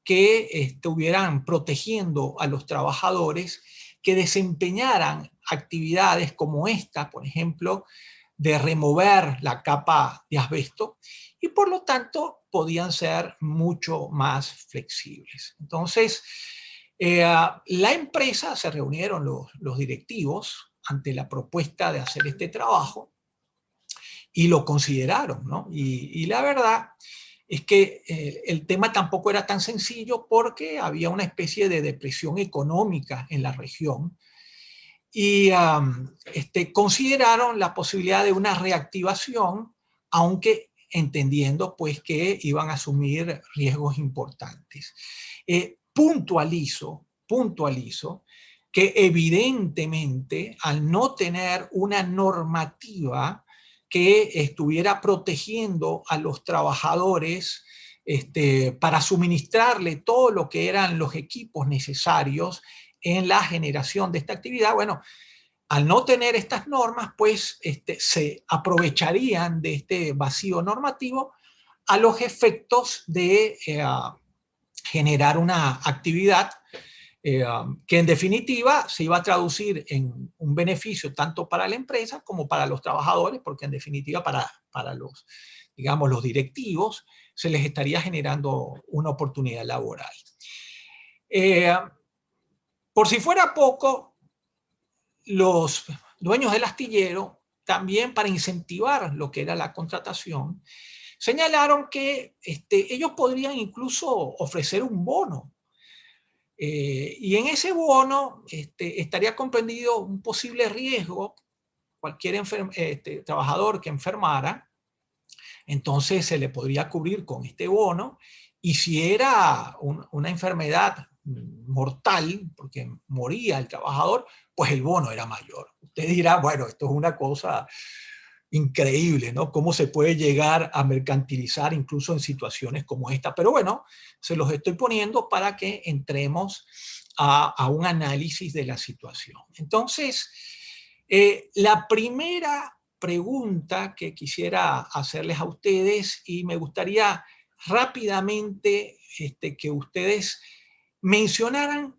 que estuvieran protegiendo a los trabajadores que desempeñaran actividades como esta, por ejemplo, de remover la capa de asbesto, y por lo tanto podían ser mucho más flexibles. Entonces, La empresa, se reunieron los directivos ante la propuesta de hacer este trabajo y lo consideraron, ¿no? Y la verdad es que el tema tampoco era tan sencillo porque había una especie de depresión económica en la región y consideraron la posibilidad de una reactivación, aunque entendiendo pues que iban a asumir riesgos importantes. Puntualizo que evidentemente al no tener una normativa que estuviera protegiendo a los trabajadores para suministrarle todo lo que eran los equipos necesarios en la generación de esta actividad, bueno, al no tener estas normas, pues se aprovecharían de este vacío normativo a los efectos de generar una actividad que en definitiva se iba a traducir en un beneficio tanto para la empresa como para los trabajadores, porque en definitiva para los, digamos, los directivos se les estaría generando una oportunidad laboral. Por si fuera poco, los dueños del astillero, también para incentivar lo que era la contratación, señalaron que ellos podrían incluso ofrecer un bono. Y en ese bono estaría comprendido un posible riesgo, cualquier trabajador que enfermara, entonces se le podría cubrir con este bono, y si era una enfermedad mortal, porque moría el trabajador, pues el bono era mayor. Usted dirá, bueno, esto es una cosa increíble, ¿no? Cómo se puede llegar a mercantilizar incluso en situaciones como esta. Pero bueno, se los estoy poniendo para que entremos a un análisis de la situación. Entonces, la primera pregunta que quisiera hacerles a ustedes, y me gustaría rápidamente que ustedes mencionaran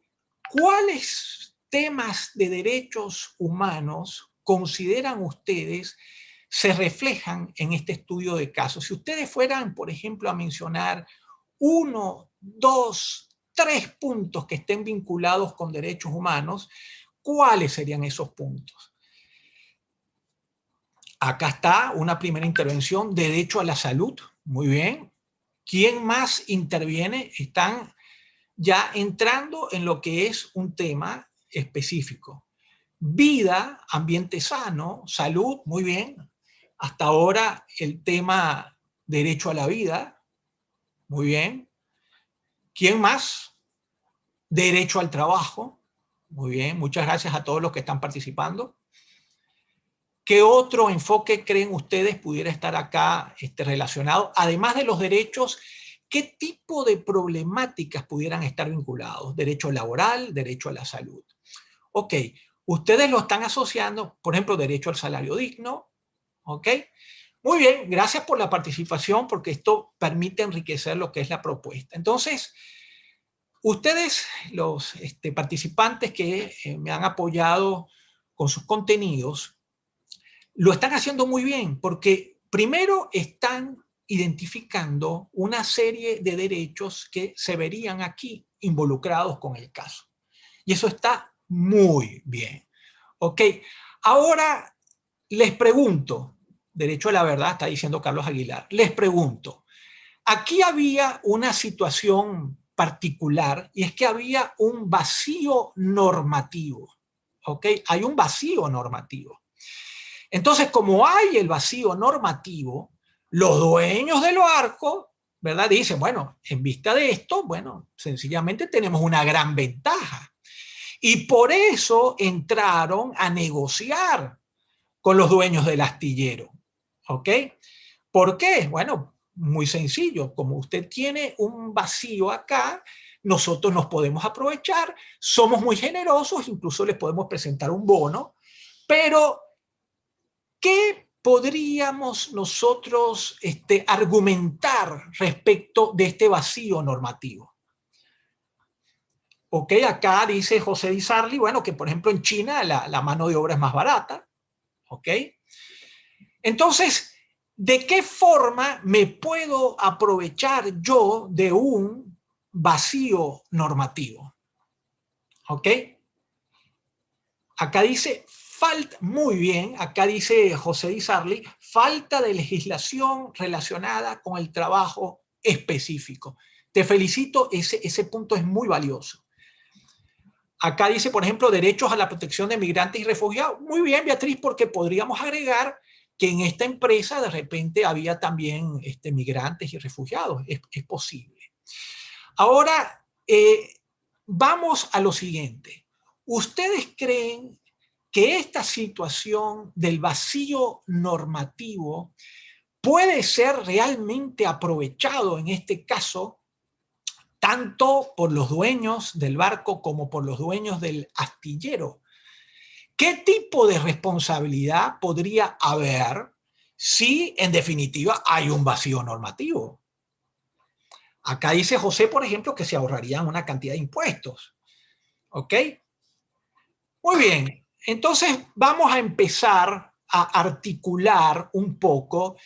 cuáles temas de derechos humanos consideran ustedes se reflejan en este estudio de casos. Si ustedes fueran, por ejemplo, a mencionar 1, 2, 3 puntos que estén vinculados con derechos humanos, ¿cuáles serían esos puntos? Acá está una primera intervención, derecho a la salud. Muy bien. ¿Quién más interviene? Están ya entrando en lo que es un tema específico. Vida, ambiente sano, salud, muy bien. Hasta ahora el tema derecho a la vida, muy bien. ¿Quién más? Derecho al trabajo, muy bien. Muchas gracias a todos los que están participando. ¿Qué otro enfoque creen ustedes pudiera estar acá relacionado? Además de los derechos, ¿qué tipo de problemáticas pudieran estar vinculados? Derecho laboral, derecho a la salud. Ok, ustedes lo están asociando, por ejemplo, derecho al salario digno. Ok, muy bien, gracias por la participación porque esto permite enriquecer lo que es la propuesta. Entonces, ustedes, los participantes que me han apoyado con sus contenidos, lo están haciendo muy bien porque primero están identificando una serie de derechos que se verían aquí involucrados con el caso. Y eso está muy bien. Ok, ahora les pregunto, derecho a la verdad, está diciendo Carlos Aguilar, les pregunto, aquí había una situación particular y es que había un vacío normativo. Ok, hay un vacío normativo. Entonces, como hay el vacío normativo, los dueños del barco, ¿verdad? Dicen, bueno, en vista de esto, bueno, sencillamente tenemos una gran ventaja. Y por eso entraron a negociar con los dueños del astillero. ¿Ok? ¿Por qué? Bueno, muy sencillo. Como usted tiene un vacío acá, nosotros nos podemos aprovechar, somos muy generosos, incluso les podemos presentar un bono, pero ¿qué podríamos nosotros argumentar respecto de este vacío normativo? Ok, acá dice José Di Sarli, bueno, que por ejemplo en China la mano de obra es más barata. Ok. Entonces, ¿de qué forma me puedo aprovechar yo de un vacío normativo? ¿Ok? Acá dice, muy bien, acá dice José Di Sarli, falta de legislación relacionada con el trabajo específico. Te felicito, ese punto es muy valioso. Acá dice, por ejemplo, derechos a la protección de migrantes y refugiados. Muy bien, Beatriz, porque podríamos agregar que en esta empresa de repente había también migrantes y refugiados. Es posible. Ahora, vamos a lo siguiente. ¿Ustedes creen que esta situación del vacío normativo puede ser realmente aprovechado en este caso tanto por los dueños del barco como por los dueños del astillero? ¿Qué tipo de responsabilidad podría haber si en definitiva hay un vacío normativo? Acá dice José, por ejemplo, que se ahorrarían una cantidad de impuestos. ¿Ok? Muy bien. Entonces vamos a empezar a articular un poco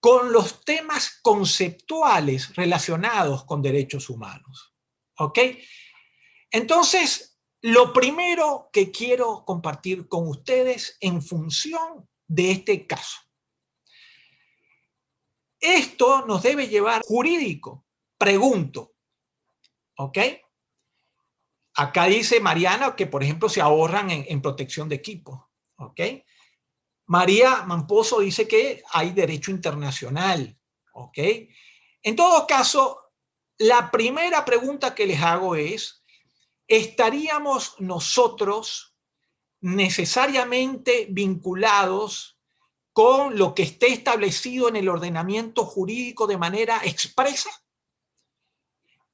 con los temas conceptuales relacionados con derechos humanos. ¿Ok? Entonces, lo primero que quiero compartir con ustedes en función de este caso. Esto nos debe llevar jurídico. Pregunto. ¿Ok? Acá dice Mariana que, por ejemplo, se ahorran en protección de equipo. ¿Ok? María Mamposo dice que hay derecho internacional. ¿Ok? En todo caso, la primera pregunta que les hago es, ¿estaríamos nosotros necesariamente vinculados con lo que esté establecido en el ordenamiento jurídico de manera expresa?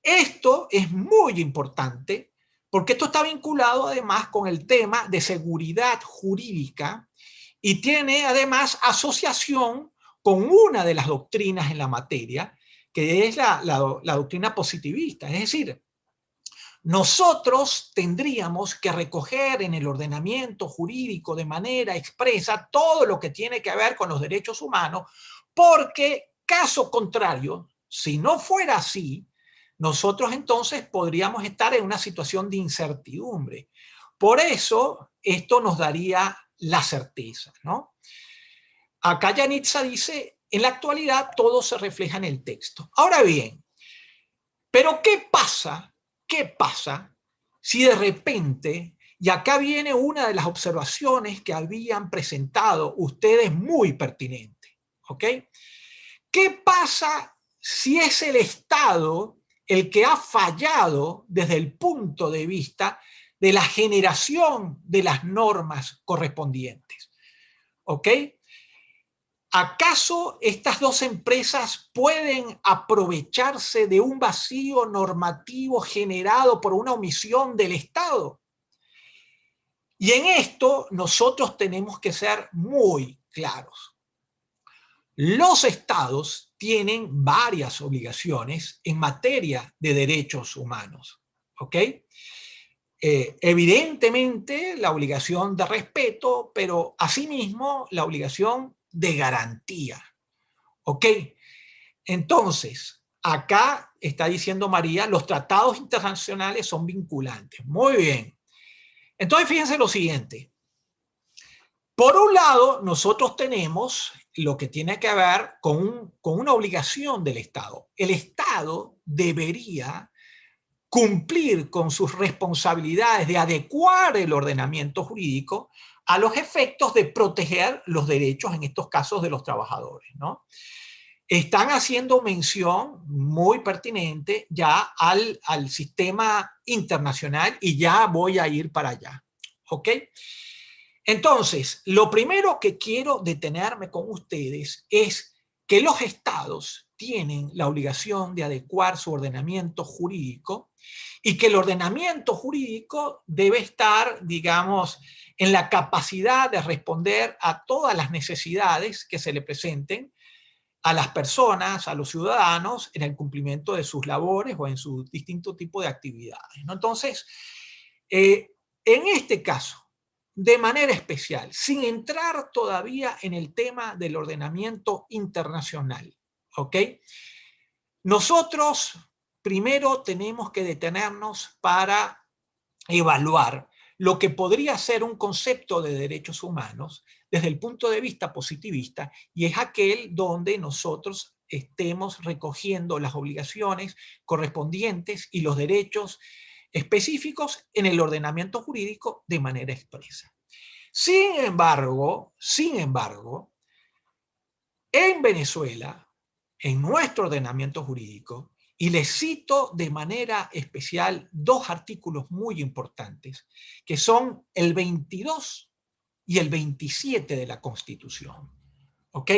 Esto es muy importante porque esto está vinculado además con el tema de seguridad jurídica y tiene además asociación con una de las doctrinas en la materia, que es la doctrina positivista. Es decir, nosotros tendríamos que recoger en el ordenamiento jurídico de manera expresa todo lo que tiene que ver con los derechos humanos, porque caso contrario, si no fuera así, nosotros entonces podríamos estar en una situación de incertidumbre. Por eso, esto nos daría la certeza, ¿no? Acá Yanitza dice, en la actualidad todo se refleja en el texto. Ahora bien, ¿pero qué pasa? ¿Qué pasa si de repente, y acá viene una de las observaciones que habían presentado ustedes muy pertinente, ¿ok? ¿Qué pasa si es el Estado el que ha fallado desde el punto de vista de la generación de las normas correspondientes? ¿Ok? ¿Acaso estas dos empresas pueden aprovecharse de un vacío normativo generado por una omisión del Estado? Y en esto nosotros tenemos que ser muy claros. Los estados tienen varias obligaciones en materia de derechos humanos. ¿Ok? Evidentemente la obligación de respeto, pero asimismo la obligación de garantía. ¿Ok? Entonces, acá está diciendo María, los tratados internacionales son vinculantes. Muy bien. Entonces, fíjense lo siguiente. Por un lado, nosotros tenemos lo que tiene que ver con una obligación del Estado. El Estado debería cumplir con sus responsabilidades de adecuar el ordenamiento jurídico a los efectos de proteger los derechos, en estos casos, de los trabajadores, ¿no? Están haciendo mención muy pertinente ya al sistema internacional y ya voy a ir para allá. ¿Ok? Entonces, lo primero que quiero detenerme con ustedes es que los estados tienen la obligación de adecuar su ordenamiento jurídico y que el ordenamiento jurídico debe estar, digamos, en la capacidad de responder a todas las necesidades que se le presenten a las personas, a los ciudadanos, en el cumplimiento de sus labores o en su distinto tipo de actividades, ¿no? Entonces, en este caso, de manera especial, sin entrar todavía en el tema del ordenamiento internacional, ¿ok? Nosotros primero tenemos que detenernos para evaluar lo que podría ser un concepto de derechos humanos desde el punto de vista positivista, y es aquel donde nosotros estemos recogiendo las obligaciones correspondientes y los derechos específicos en el ordenamiento jurídico de manera expresa. Sin embargo, en Venezuela, en nuestro ordenamiento jurídico, y les cito de manera especial dos artículos muy importantes, que son el 22 y el 27 de la Constitución. ¿Ok?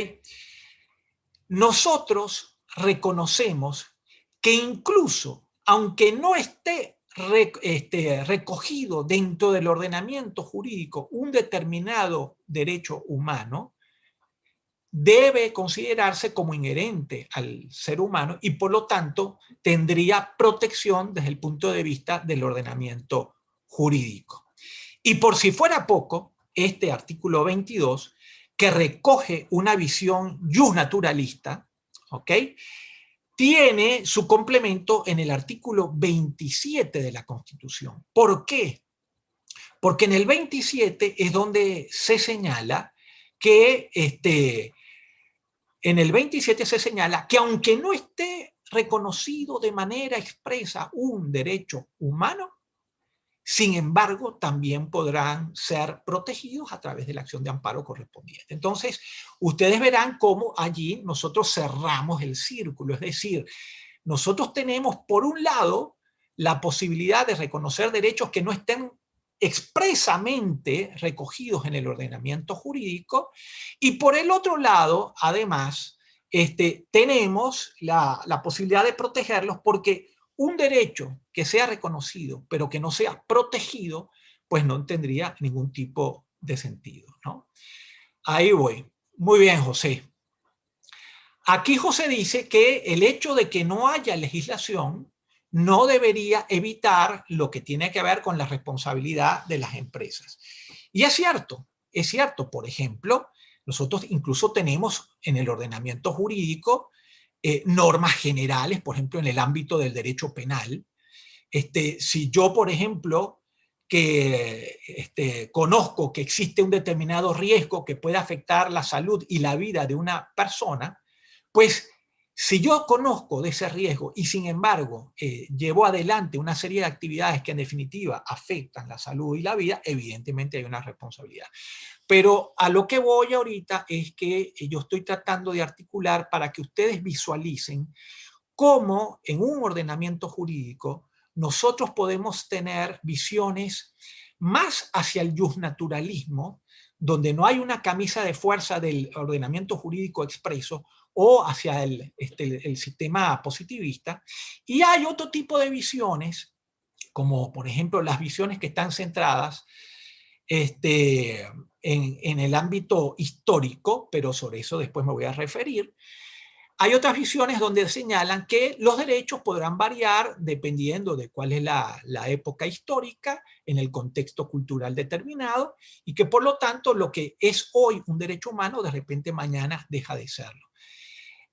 Nosotros reconocemos que incluso, aunque no esté recogido dentro del ordenamiento jurídico un determinado derecho humano, debe considerarse como inherente al ser humano y por lo tanto tendría protección desde el punto de vista del ordenamiento jurídico. Y por si fuera poco, este artículo 22, que recoge una visión justnaturalista, ¿ok?, tiene su complemento en el artículo 27 de la Constitución. ¿Por qué? Porque en el 27 es donde se señala que en el 27 se señala que aunque no esté reconocido de manera expresa un derecho humano, sin embargo, también podrán ser protegidos a través de la acción de amparo correspondiente. Entonces, ustedes verán cómo allí nosotros cerramos el círculo, es decir, nosotros tenemos por un lado la posibilidad de reconocer derechos que no estén expresamente recogidos en el ordenamiento jurídico, y por el otro lado, además, tenemos la posibilidad de protegerlos porque un derecho que sea reconocido pero que no sea protegido, pues no tendría ningún tipo de sentido, ¿no? Ahí voy. Muy bien, José. Aquí José dice que el hecho de que no haya legislación no debería evitar lo que tiene que ver con la responsabilidad de las empresas. Y es cierto, por ejemplo, nosotros incluso tenemos en el ordenamiento jurídico normas generales, por ejemplo, en el ámbito del derecho penal. Si yo, por ejemplo, que conozco que existe un determinado riesgo que puede afectar la salud y la vida de una persona, pues si yo conozco de ese riesgo y sin embargo llevo adelante una serie de actividades que en definitiva afectan la salud y la vida, evidentemente hay una responsabilidad. Pero a lo que voy ahorita es que yo estoy tratando de articular para que ustedes visualicen cómo en un ordenamiento jurídico nosotros podemos tener visiones más hacia el justnaturalismo, donde no hay una camisa de fuerza del ordenamiento jurídico expreso, o hacia el sistema positivista, y hay otro tipo de visiones, como por ejemplo las visiones que están centradas en el ámbito histórico, pero sobre eso después me voy a referir. Hay otras visiones donde señalan que los derechos podrán variar dependiendo de cuál es la época histórica, en el contexto cultural determinado, y que por lo tanto lo que es hoy un derecho humano de repente mañana deja de serlo.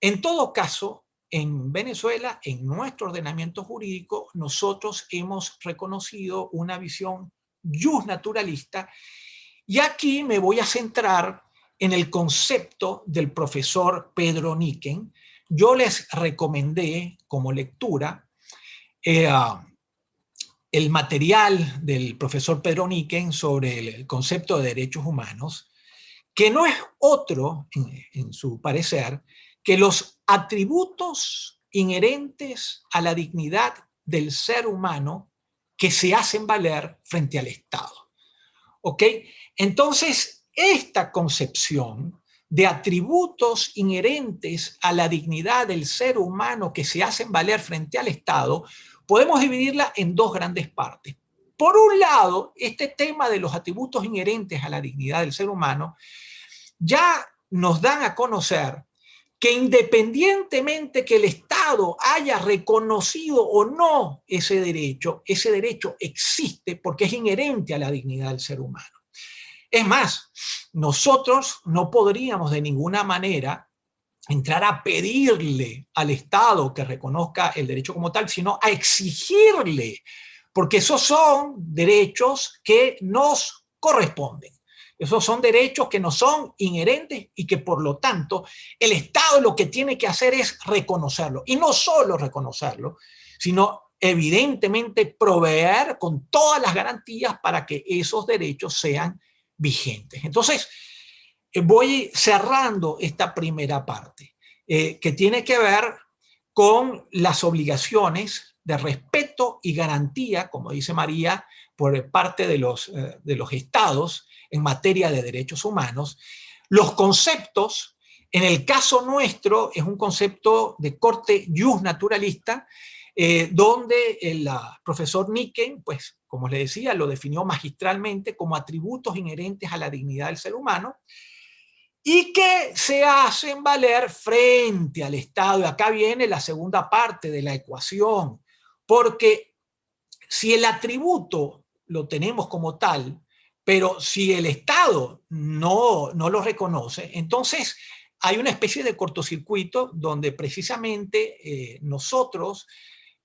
En todo caso, en Venezuela, en nuestro ordenamiento jurídico, nosotros hemos reconocido una visión justnaturalista, y aquí me voy a centrar en el concepto del profesor Pedro Niken. Yo les recomendé como lectura el material del profesor Pedro Niken sobre el concepto de derechos humanos, que no es otro, en su parecer, que los atributos inherentes a la dignidad del ser humano que se hacen valer frente al Estado. ¿Ok? Entonces, esta concepción de atributos inherentes a la dignidad del ser humano que se hacen valer frente al Estado, podemos dividirla en dos grandes partes. Por un lado, este tema de los atributos inherentes a la dignidad del ser humano ya nos dan a conocer que independientemente que el Estado haya reconocido o no ese derecho existe porque es inherente a la dignidad del ser humano. Es más, nosotros no podríamos de ninguna manera entrar a pedirle al Estado que reconozca el derecho como tal, sino a exigirle porque esos son derechos que nos corresponden. Esos son derechos que nos son inherentes y que por lo tanto el Estado lo que tiene que hacer es reconocerlo. Y no solo reconocerlo, sino evidentemente proveer con todas las garantías para que esos derechos sean vigentes. Entonces, voy cerrando esta primera parte, que tiene que ver con las obligaciones de respeto y garantía, como dice María, por parte de los estados en materia de derechos humanos. Los conceptos, en el caso nuestro, es un concepto de corte justnaturalista, donde el profesor Niken, pues, como le decía, lo definió magistralmente como atributos inherentes a la dignidad del ser humano, y que se hacen valer frente al Estado. Y acá viene la segunda parte de la ecuación, porque si el atributo lo tenemos como tal, pero si el Estado no lo reconoce, entonces hay una especie de cortocircuito donde precisamente nosotros,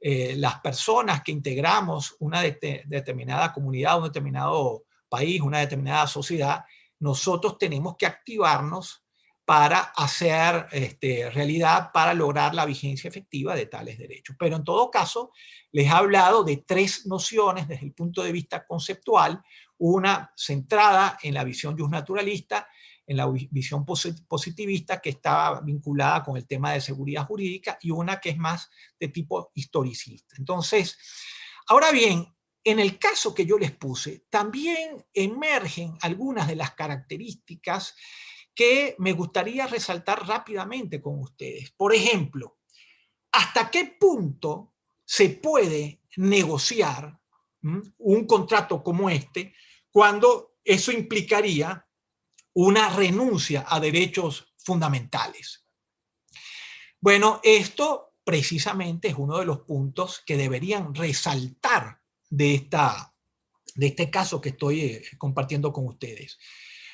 las personas que integramos una determinada comunidad, un determinado país, una determinada sociedad, nosotros tenemos que activarnos para hacer realidad, para lograr la vigencia efectiva de tales derechos. Pero en todo caso, les he hablado de tres nociones desde el punto de vista conceptual, una centrada en la visión justnaturalista, en la visión positivista, que está vinculada con el tema de seguridad jurídica, y una que es más de tipo historicista. Entonces, ahora bien, en el caso que yo les puse, también emergen algunas de las características que me gustaría resaltar rápidamente con ustedes. Por ejemplo, ¿hasta qué punto se puede negociar un contrato como este cuando eso implicaría una renuncia a derechos fundamentales? Bueno, esto precisamente es uno de los puntos que deberían resaltar de este caso que estoy compartiendo con ustedes.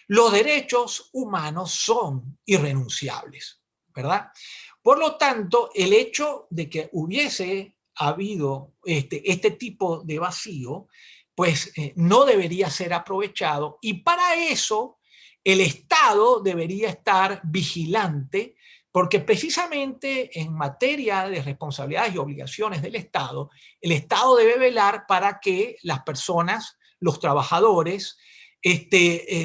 Los derechos humanos son irrenunciables, ¿verdad? Por lo tanto, el hecho de que hubiese habido este tipo de vacío, pues no debería ser aprovechado, y para eso el Estado debería estar vigilante, porque precisamente en materia de responsabilidades y obligaciones del Estado, el Estado debe velar para que las personas, los trabajadores,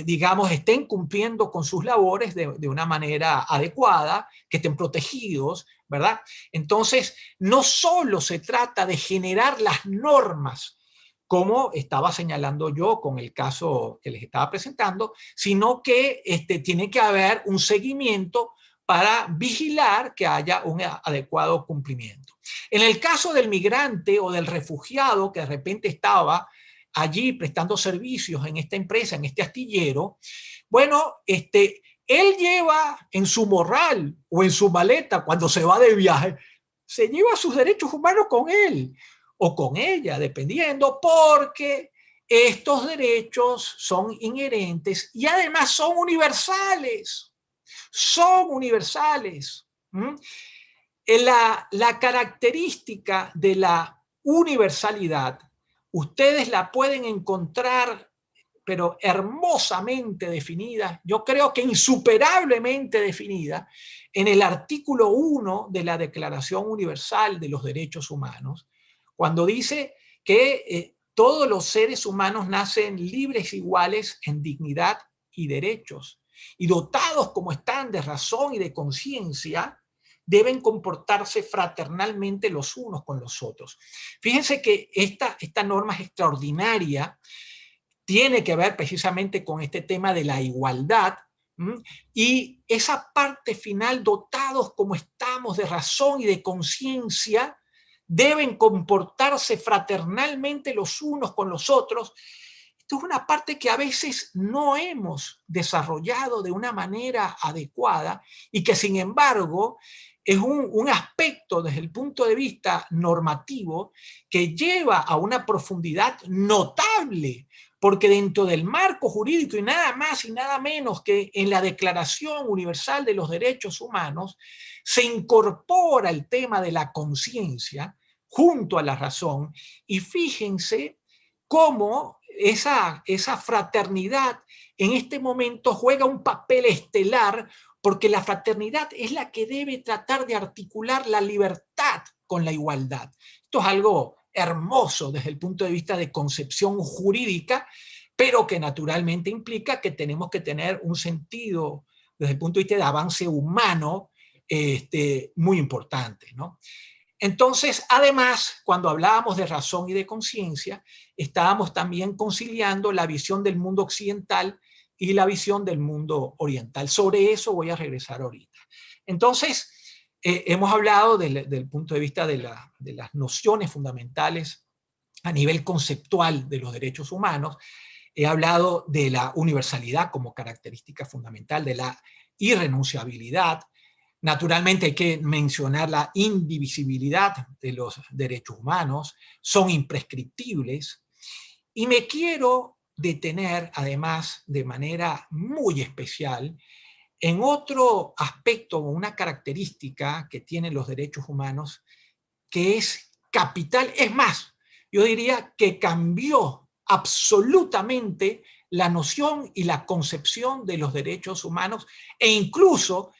digamos, estén cumpliendo con sus labores de una manera adecuada, que estén protegidos, ¿verdad? Entonces, no solo se trata de generar las normas, como estaba señalando yo con el caso que les estaba presentando, sino que tiene que haber un seguimiento para vigilar que haya un adecuado cumplimiento. En el caso del migrante o del refugiado que de repente estaba allí prestando servicios en esta empresa, en este astillero, bueno, él lleva en su morral o en su maleta cuando se va de viaje, se lleva sus derechos humanos con él o con ella, dependiendo, porque estos derechos son inherentes y además son universales. Son universales. La característica de la universalidad, ustedes la pueden encontrar, pero hermosamente definida, yo creo que insuperablemente definida, en el artículo 1 de la Declaración Universal de los Derechos Humanos, cuando dice que todos los seres humanos nacen libres e iguales en dignidad y derechos, y dotados como están de razón y de conciencia, deben comportarse fraternalmente los unos con los otros. Fíjense que esta norma es extraordinaria, tiene que ver precisamente con este tema de la igualdad, y esa parte final, dotados como estamos de razón y de conciencia, deben comportarse fraternalmente los unos con los otros. Esto es una parte que a veces no hemos desarrollado de una manera adecuada y que sin embargo es un aspecto desde el punto de vista normativo que lleva a una profundidad notable, porque dentro del marco jurídico y nada más y nada menos que en la Declaración Universal de los Derechos Humanos se incorpora el tema de la conciencia junto a la razón, y fíjense cómo esa fraternidad en este momento juega un papel estelar, porque la fraternidad es la que debe tratar de articular la libertad con la igualdad. Esto es algo hermoso desde el punto de vista de concepción jurídica, pero que naturalmente implica que tenemos que tener un sentido desde el punto de vista de avance humano muy importante, ¿no? Entonces, además, cuando hablábamos de razón y de conciencia, estábamos también conciliando la visión del mundo occidental y la visión del mundo oriental. Sobre eso voy a regresar ahorita. Entonces, hemos hablado del punto de vista de las nociones fundamentales a nivel conceptual de los derechos humanos. He hablado de la universalidad como característica fundamental, de la irrenunciabilidad. Naturalmente hay que mencionar la indivisibilidad de los derechos humanos, son imprescriptibles. Y me quiero detener, además, de manera muy especial, en otro aspecto, una característica que tienen los derechos humanos, que es capital. Es más, yo diría que cambió absolutamente la noción y la concepción de los derechos humanos, e incluso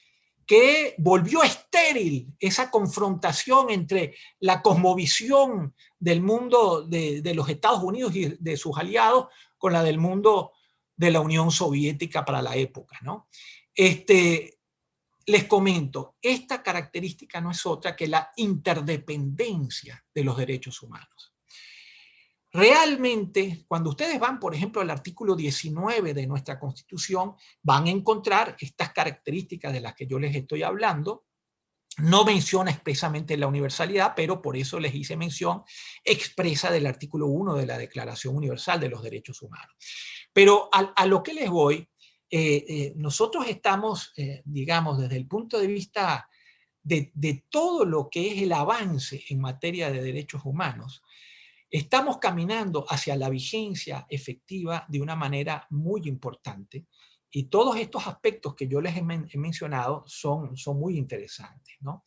que volvió estéril esa confrontación entre la cosmovisión del mundo de los Estados Unidos y de sus aliados con la del mundo de la Unión Soviética para la época, ¿no? Les comento, esta característica no es otra que la interdependencia de los derechos humanos. Realmente, cuando ustedes van, por ejemplo, al artículo 19 de nuestra Constitución, van a encontrar estas características de las que yo les estoy hablando. No menciona expresamente la universalidad, pero por eso les hice mención expresa del artículo 1 de la Declaración Universal de los Derechos Humanos. Pero a lo que les voy, nosotros estamos, digamos, desde el punto de vista de todo lo que es el avance en materia de derechos humanos, estamos caminando hacia la vigencia efectiva de una manera muy importante, y todos estos aspectos que yo les he mencionado son muy interesantes, ¿no?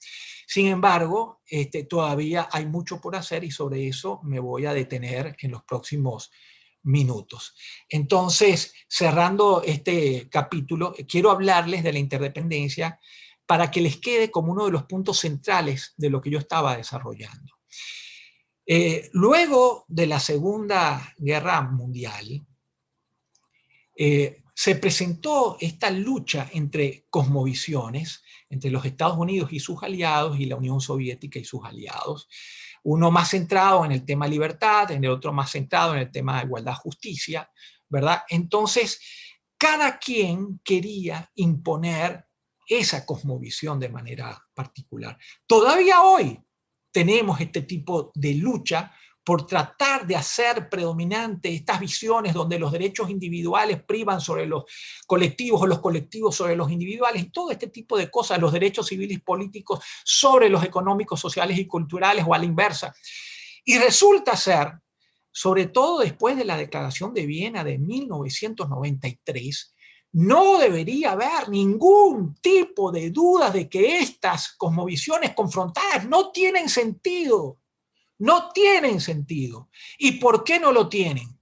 Sin embargo, todavía hay mucho por hacer, y sobre eso me voy a detener en los próximos minutos. Entonces, cerrando este capítulo, quiero hablarles de la interdependencia para que les quede como uno de los puntos centrales de lo que yo estaba desarrollando. Luego de la Segunda Guerra Mundial, se presentó esta lucha entre cosmovisiones, entre los Estados Unidos y sus aliados y la Unión Soviética y sus aliados. Uno más centrado en el tema libertad, en el otro más centrado en el tema de igualdad, justicia, ¿verdad? Entonces, cada quien quería imponer esa cosmovisión de manera particular. Todavía hoy tenemos este tipo de lucha por tratar de hacer predominante estas visiones donde los derechos individuales privan sobre los colectivos o los colectivos sobre los individuales, y todo este tipo de cosas, los derechos civiles y políticos sobre los económicos, sociales y culturales, o a la inversa. Y resulta ser, sobre todo después de la Declaración de Viena de 1993, no debería haber ningún tipo de duda de que estas cosmovisiones confrontadas no tienen sentido. No tienen sentido. ¿Y por qué no lo tienen?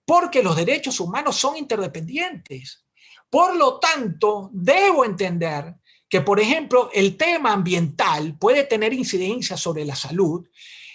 Porque los derechos humanos son interdependientes. Por lo tanto, debo entender que, por ejemplo, el tema ambiental puede tener incidencia sobre la salud,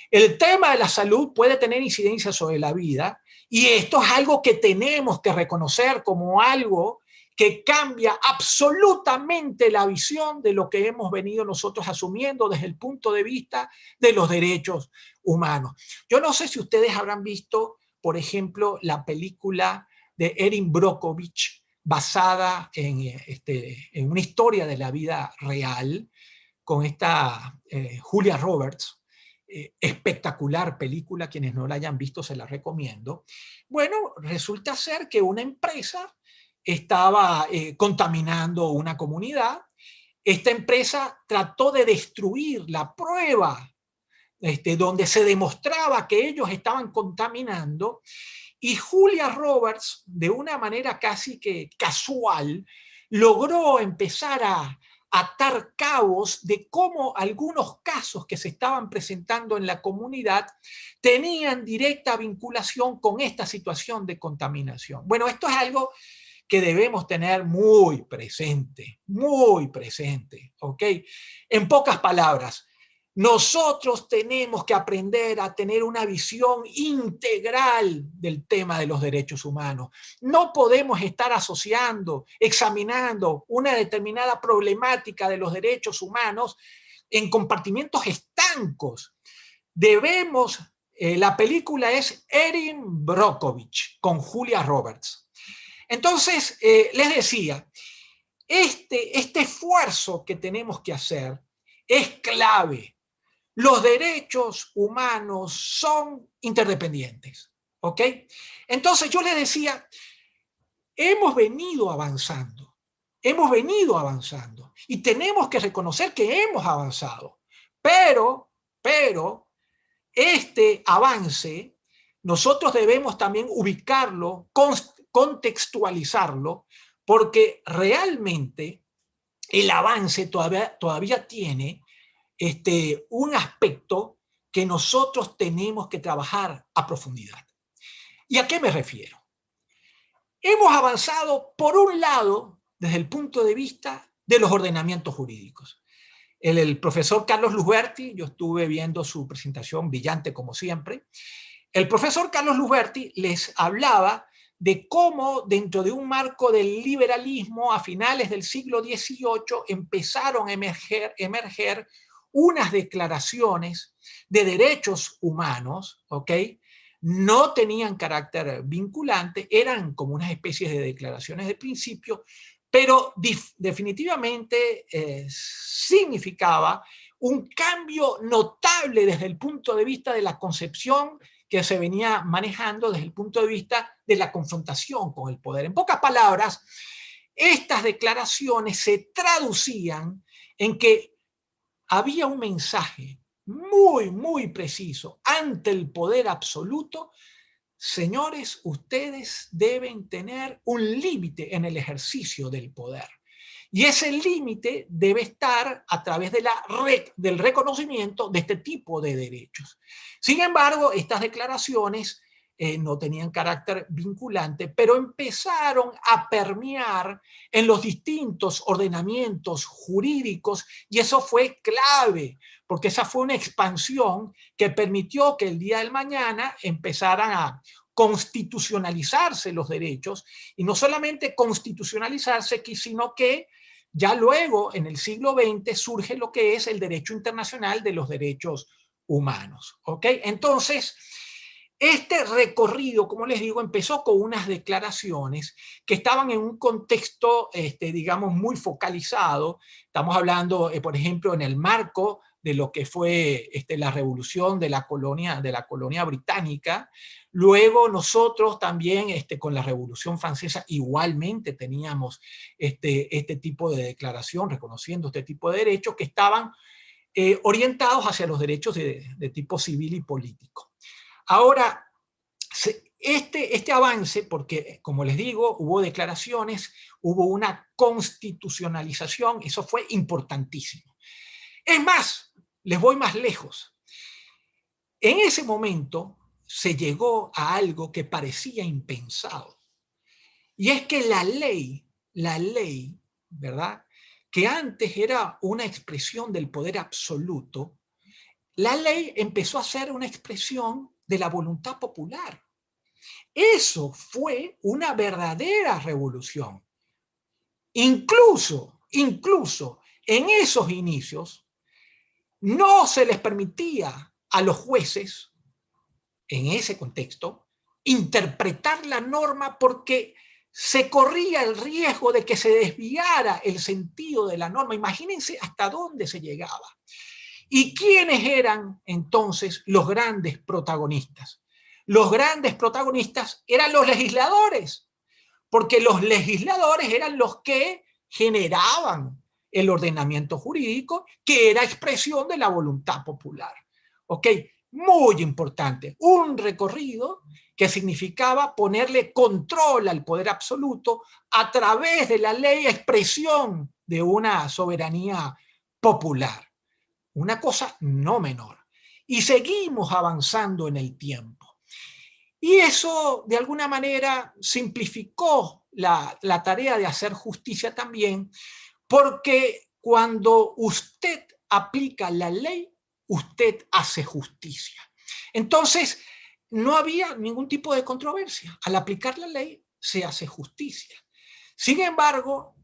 el tema de la salud puede tener incidencia sobre la vida, y esto es algo que tenemos que reconocer como algo que cambia absolutamente la visión de lo que hemos venido nosotros asumiendo desde el punto de vista de los derechos humanos. Yo no sé si ustedes habrán visto, por ejemplo, la película de Erin Brockovich, basada en una historia de la vida real, con esta Julia Roberts. Espectacular película, quienes no la hayan visto se la recomiendo. Bueno, resulta ser que una empresa estaba contaminando una comunidad. Esta empresa trató de destruir la prueba donde se demostraba que ellos estaban contaminando, y Julia Roberts, de una manera casi que casual, logró empezar a atar cabos de cómo algunos casos que se estaban presentando en la comunidad tenían directa vinculación con esta situación de contaminación. Bueno, esto es algo que debemos tener muy presente, ¿ok? En pocas palabras, nosotros tenemos que aprender a tener una visión integral del tema de los derechos humanos. No podemos estar asociando, examinando una determinada problemática de los derechos humanos en compartimientos estancos. Debemos, la película es Erin Brockovich con Julia Roberts. Entonces, les decía, este esfuerzo que tenemos que hacer es clave. Los derechos humanos son interdependientes, ¿ok? Entonces yo les decía, hemos venido avanzando y tenemos que reconocer que hemos avanzado, pero este avance nosotros debemos también ubicarlo, contextualizarlo, porque realmente el avance todavía tiene un aspecto que nosotros tenemos que trabajar a profundidad. ¿Y a qué me refiero? Hemos avanzado, por un lado, desde el punto de vista de los ordenamientos jurídicos. El profesor Carlos Luzberti, yo estuve viendo su presentación brillante como siempre, el profesor Carlos Luzberti les hablaba de cómo dentro de un marco del liberalismo a finales del siglo XVIII empezaron a emerger unas declaraciones de derechos humanos, ¿ok? No tenían carácter vinculante, eran como unas especies de declaraciones de principio, pero definitivamente significaba un cambio notable desde el punto de vista de la concepción que se venía manejando desde el punto de vista de la confrontación con el poder. En pocas palabras, estas declaraciones se traducían en que había un mensaje muy preciso ante el poder absoluto. Señores, ustedes deben tener un límite en el ejercicio del poder. Y ese límite debe estar a través de del reconocimiento de este tipo de derechos. Sin embargo, estas declaraciones no tenían carácter vinculante, pero empezaron a permear en los distintos ordenamientos jurídicos, y eso fue clave, porque esa fue una expansión que permitió que el día del mañana empezaran a constitucionalizarse los derechos, y no solamente constitucionalizarse, sino que ya luego, en el siglo XX, surge lo que es el derecho internacional de los derechos humanos. ¿Ok? Entonces, este recorrido, como les digo, empezó con unas declaraciones que estaban en un contexto, digamos, muy focalizado. Estamos hablando, por ejemplo, en el marco de lo que fue la revolución de la colonia británica. Luego nosotros también, con la Revolución Francesa, igualmente teníamos este tipo de declaración, reconociendo este tipo de derechos que estaban orientados hacia los derechos de tipo civil y político. Ahora, este avance, porque como les digo, hubo declaraciones, hubo una constitucionalización, eso fue importantísimo. Es más, les voy más lejos. En ese momento se llegó a algo que parecía impensado. Y es que la ley, ¿verdad? Que antes era una expresión del poder absoluto, la ley empezó a ser una expresión de la voluntad popular. Eso fue una verdadera revolución. Incluso en esos inicios, no se les permitía a los jueces, en ese contexto, interpretar la norma porque se corría el riesgo de que se desviara el sentido de la norma. Imagínense hasta dónde se llegaba. ¿Y quiénes eran entonces los grandes protagonistas? Los grandes protagonistas eran los legisladores, porque los legisladores eran los que generaban el ordenamiento jurídico, que era expresión de la voluntad popular. ¿Ok? Muy importante. Un recorrido que significaba ponerle control al poder absoluto a través de la ley, expresión de una soberanía popular. Una cosa no menor. Y seguimos avanzando en el tiempo. Y eso, de alguna manera, simplificó la tarea de hacer justicia también, porque cuando usted aplica la ley, usted hace justicia. Entonces, no había ningún tipo de controversia. Al aplicar la ley, se hace justicia. Sin embargo,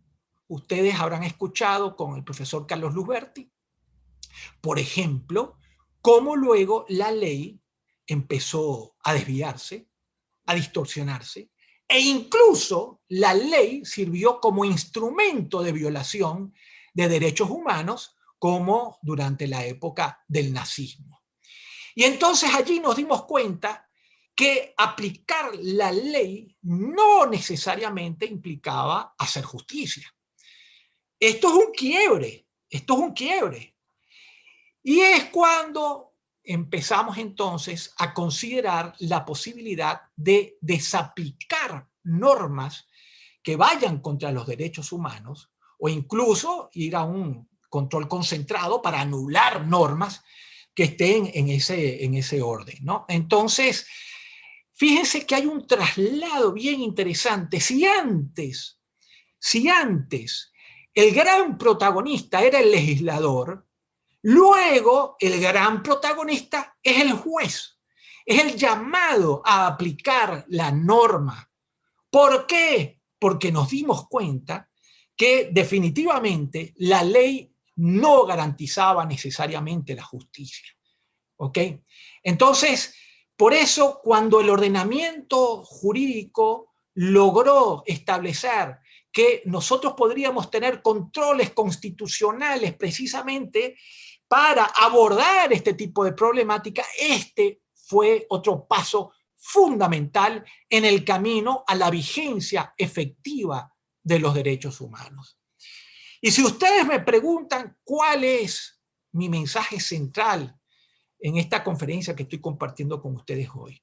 ustedes habrán escuchado con el profesor Carlos Luzberti, por ejemplo, cómo luego la ley empezó a desviarse, a distorsionarse, e incluso la ley sirvió como instrumento de violación de derechos humanos, como durante la época del nazismo. Y entonces allí nos dimos cuenta que aplicar la ley no necesariamente implicaba hacer justicia. Esto es un quiebre, esto es un quiebre. Y es cuando empezamos entonces a considerar la posibilidad de desaplicar normas que vayan contra los derechos humanos o incluso ir a un control concentrado para anular normas que estén en ese orden, ¿no? Entonces, fíjense que hay un traslado bien interesante. Si antes el gran protagonista era el legislador, luego el gran protagonista es el juez, es el llamado a aplicar la norma. ¿Por qué? Porque nos dimos cuenta que definitivamente la ley no garantizaba necesariamente la justicia. ¿Ok? Entonces, por eso cuando el ordenamiento jurídico logró establecer que nosotros podríamos tener controles constitucionales precisamente para abordar este tipo de problemática, este fue otro paso fundamental en el camino a la vigencia efectiva de los derechos humanos. Y si ustedes me preguntan cuál es mi mensaje central en esta conferencia que estoy compartiendo con ustedes hoy,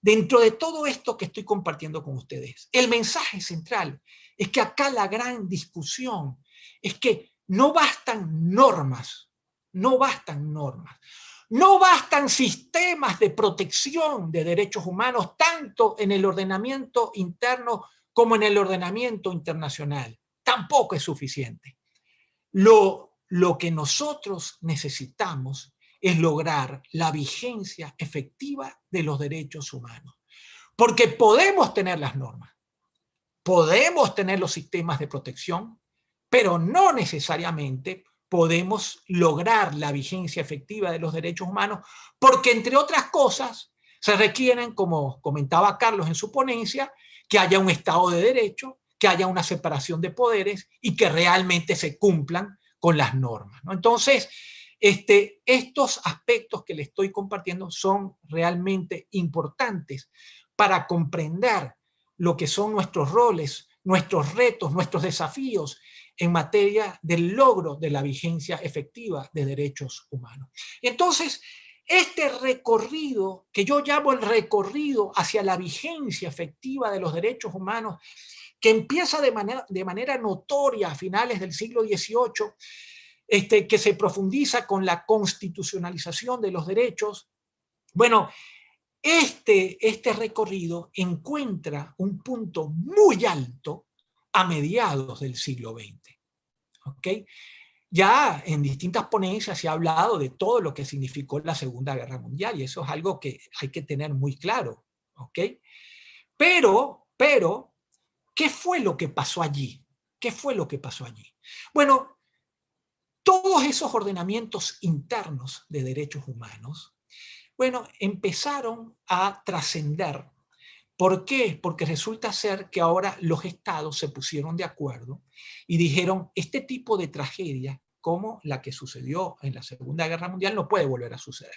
dentro de todo esto que estoy compartiendo con ustedes, el mensaje central es que acá la gran discusión es que no bastan normas, no bastan normas, no bastan sistemas de protección de derechos humanos, tanto en el ordenamiento interno como en el ordenamiento internacional. Tampoco es suficiente. Lo que nosotros necesitamos es lograr la vigencia efectiva de los derechos humanos. Porque podemos tener las normas, podemos tener los sistemas de protección, pero no necesariamente podemos lograr la vigencia efectiva de los derechos humanos, porque entre otras cosas se requieren, como comentaba Carlos en su ponencia, que haya un Estado de Derecho, que haya una separación de poderes y que realmente se cumplan con las normas, ¿no? Entonces, estos aspectos que les estoy compartiendo son realmente importantes para comprender lo que son nuestros roles, nuestros retos, nuestros desafíos en materia del logro de la vigencia efectiva de derechos humanos. Entonces, este recorrido, que yo llamo el recorrido hacia la vigencia efectiva de los derechos humanos, que empieza de manera notoria a finales del siglo XVIII, que se profundiza con la constitucionalización de los derechos, bueno, este recorrido encuentra un punto muy alto a mediados del siglo XX. ¿Ok? Ya en distintas ponencias se ha hablado de todo lo que significó la Segunda Guerra Mundial, y eso es algo que hay que tener muy claro. ¿Ok? Pero, ¿qué fue lo que pasó allí? ¿Qué fue lo que pasó allí? Bueno, todos esos ordenamientos internos de derechos humanos, bueno, empezaron a trascender. ¿Por qué? Porque resulta ser que ahora los estados se pusieron de acuerdo y dijeron, este tipo de tragedia, como la que sucedió en la Segunda Guerra Mundial, no puede volver a suceder.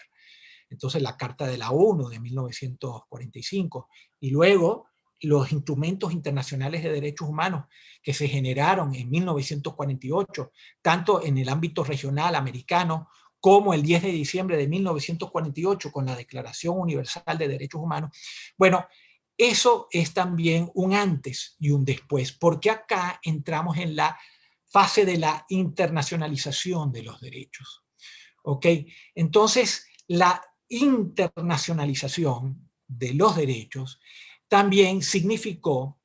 Entonces la Carta de la ONU de 1945 y luego los instrumentos internacionales de derechos humanos que se generaron en 1948, tanto en el ámbito regional americano como el 10 de diciembre de 1948 con la Declaración Universal de Derechos Humanos, bueno, eso es también un antes y un después, porque acá entramos en la fase de la internacionalización de los derechos. ¿Ok? Entonces, la internacionalización de los derechos también significó